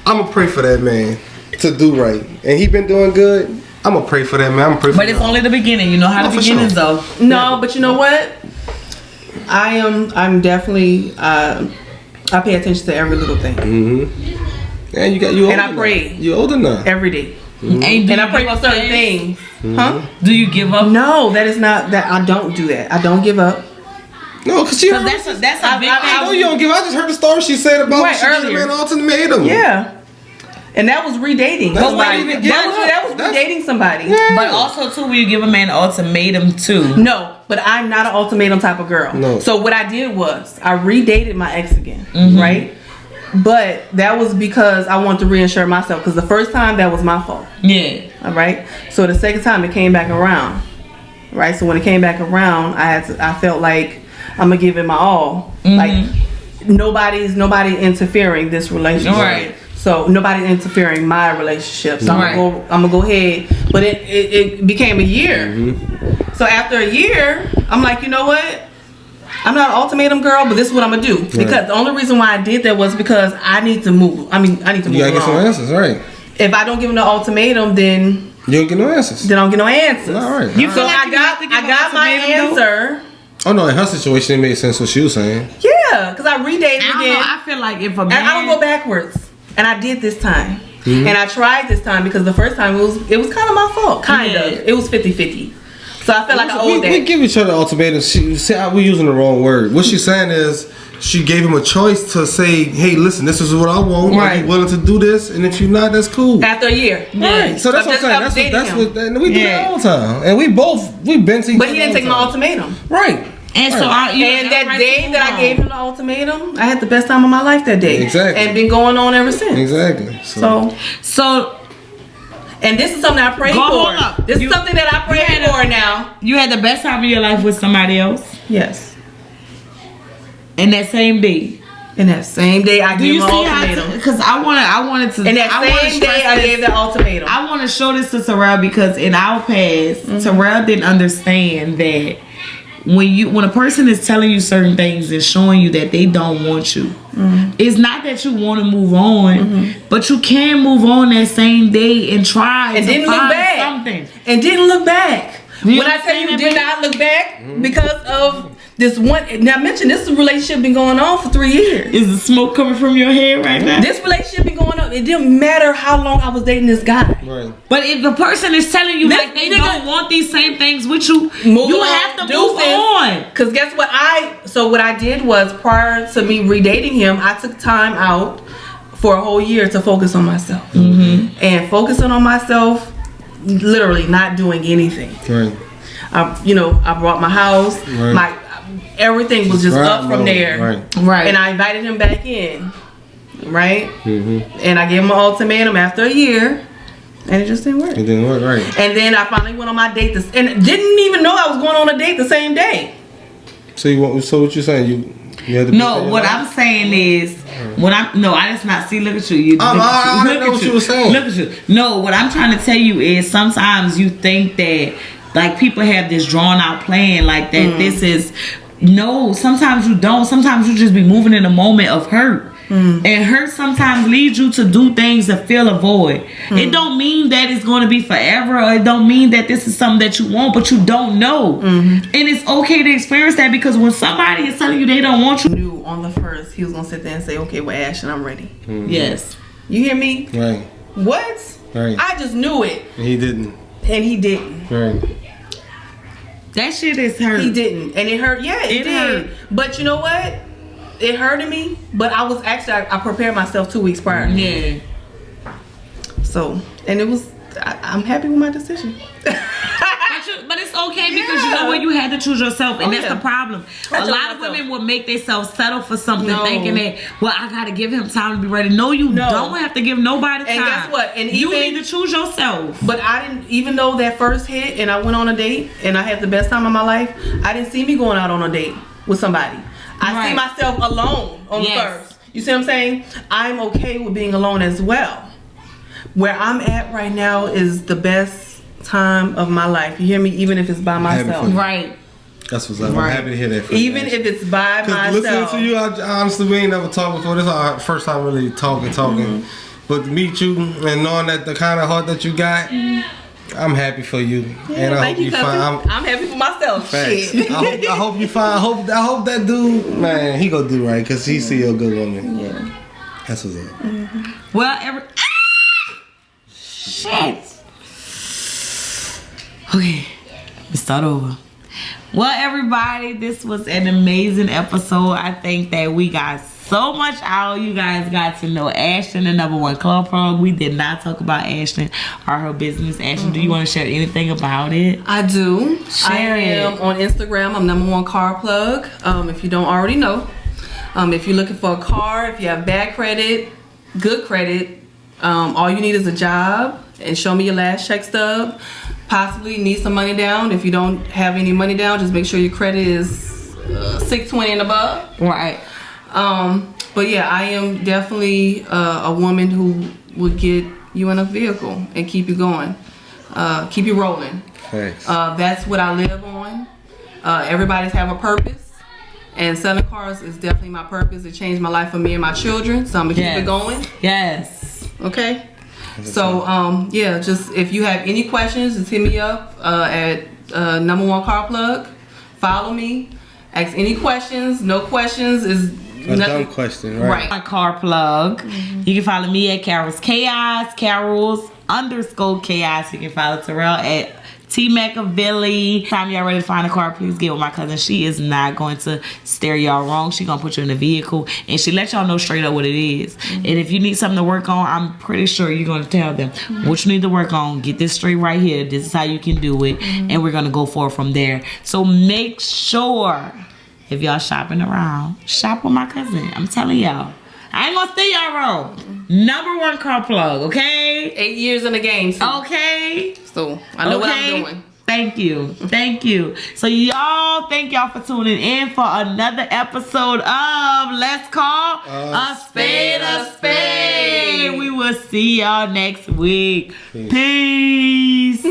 I'm gonna pray for that man to do right. And he been doing good. I'm gonna pray for that man. I'm gonna pray for But it's only the beginning. You know how the beginnings though. No, but you know what? I'm definitely I pay attention to every little thing. And you and I pray. You older now. Every day. And I pray for certain things. Huh? Do you give up? No, that is not that. I don't do that. I don't give up. No, because that's a big thing. I know you don't give up. I just heard the story she said about she gave a man an ultimatum. Yeah. And that was redating. That was redating somebody. Yeah. But also too, will you give a man an ultimatum too? No, but I'm not an ultimatum type of girl. No. So what I did was I redated my ex again, right? But that was because I wanted to reinsure myself. Because the first time that was my fault. Yeah. All right. So the second time it came back around, right? So when it came back around, I felt like I'm gonna give it my all. Like nobody interfering this relationship. Right. So nobody interfering my relationship. So I'm gonna go ahead. But it became a year. So after a year, I'm like, you know what? I'm not an ultimatum girl, but this is what I'm gonna do. Because the only reason why I did that was because I need to move. I need to move. You gotta get some answers, right? If I don't give them the ultimatum, then you don't get no answers. Then I don't get no answers. All right. You feel like I got my answer. Oh no, in her situation, it made sense what she was saying. Yeah, because I redated again. I feel like if a man, and I don't go backwards, and I did this time, and I tried this time because the first time it was kind of my fault. Kind of, it was 50-50. So I felt like I owed that. We give each other ultimatums. We're using the wrong word. What she's saying is she gave him a choice to say, hey, listen, this is what I want. Are you willing to do this? And if you're not, that's cool. After a year. Right. So that's what I'm saying. That's what we do that all the time. And we've been to each other. But he didn't take my ultimatum. Right. And so that day that I gave him the ultimatum, I had the best time of my life that day. Exactly. And been going on ever since. Exactly. So and this is something I prayed for. This is something that I prayed for now. You had the best time of your life with somebody else? Yes. In that same day? In that same day, I gave him an ultimatum. Because I wanted to. In that same day, I gave the ultimatum. I want to show this to Terrell because in our past, Terrell didn't understand that when a person is telling you certain things and showing you that they don't want you, it's not that you want to move on, but you can move on that same day and try and didn't look back. Something. And didn't look back. When I tell you did not look back because of this one. Now mention this relationship been going on for 3 years. Is the smoke coming from your head right now? This relationship been going on. It didn't matter how long I was dating this guy. Right. But if the person is telling you like they don't want these same things with you, you have to move on. Cause guess what? What I did was prior to me redating him, I took time out for a whole year to focus on myself. And focusing on myself, literally not doing anything. Right. I brought my house. Right. Everything was just up from there. Right. And I invited him back in. Right. And I gave him an ultimatum after a year. And it just didn't work. It didn't work, right. And then I finally went on my date and didn't even know I was going on a date the same day. So what you saying? No, what I'm saying is, I just not see. Look at you. I didn't know what you were saying. Look at you. No, what I'm trying to tell you is sometimes you think that like people have this drawn out plan like that. This is sometimes you don't. Sometimes you just be moving in a moment of hurt. And hurt sometimes leads you to do things to fill a void. It don't mean that it's going to be forever, or it don't mean that this is something that you want, but you don't know. And it's okay to experience that, because when somebody is telling you they don't want you, knew on the first he was gonna sit there and say, okay, well, Ashton, I'm ready. yes, you hear me? Right. What? Right. I just knew it. And he didn't. Right. that shit is hurt. He didn't, and it hurt. Yeah, it did. Hurt. But you know what? It hurted me, but I was actually I prepared myself 2 weeks prior. Yeah. So, and it was. I'm happy with my decision. But it's okay, because you know what, you had to choose yourself, and that's the problem. A lot of women will make themselves settle for something, thinking that, well, I gotta give him time to be ready. No, you don't have to give nobody time. And guess what? And you need to choose yourself. But I didn't, even though that first hit and I went on a date and I had the best time of my life, I didn't see me going out on a date with somebody. I see myself alone on the first. You see what I'm saying? I'm okay with being alone as well. Where I'm at right now is the best time of my life. You hear me? Even if it's by myself. Right. That's what's up. I'm happy to hear that. Even if it's by myself. Listening to you, honestly, we ain't never talked before. This is our first time really talking. But to meet you and knowing that the kind of heart that you got, I'm happy for you. Yeah, and I hope you find. I'm happy for myself. Shit. I hope you find. I hope that dude, man, he gonna do right, because he see you're a good woman. Yeah. That's what's up. Well, shit. Okay, let's start over. Well, everybody, this was an amazing episode. I think that we got so much out. You guys got to know Ashton, the Number1Carplug. We did not talk about Ashton or her business. Ashton, do you want to share anything about it? I do. Share it. I am on Instagram. I'm Number1Carplug. If you don't already know, if you're looking for a car, if you have bad credit, good credit, all you need is a job, and show me your last check stub. Possibly need some money down. If you don't have any money down, just make sure your credit is 620 and above. Right. But yeah, I am definitely a woman who would get you in a vehicle and keep you going, keep you rolling. Thanks. That's what I live on. Everybody's have a purpose, and selling cars is definitely my purpose. It changed my life for me and my children, so I'm gonna keep it going. Yes. Okay. So yeah, just if you have any questions, just hit me up at Number1Carplug. Follow me. Ask any questions. No questions is a dumb question, right? My car plug. You can follow me at Carol's Chaos, Carols_Chaos. You can follow Terrell at Tmackaveli. Time y'all ready to find a car, please get with my cousin. She is not going to steer y'all wrong. She gonna put you in a vehicle, and she let y'all know straight up what it is. And if you need something to work on, I'm pretty sure you're gonna tell them what you need to work on. Get this straight right here. This is how you can do it, and we're gonna go forward from there. So make sure, if y'all shopping around, shop with my cousin. I'm telling y'all, I ain't gonna steer y'all wrong. Number1Carplug, okay? 8 years in the game. So. Okay. So I know what I'm doing. Thank you. So y'all, thank y'all for tuning in for another episode of Let's Call a Spade a Spade. We will see y'all next week. Peace.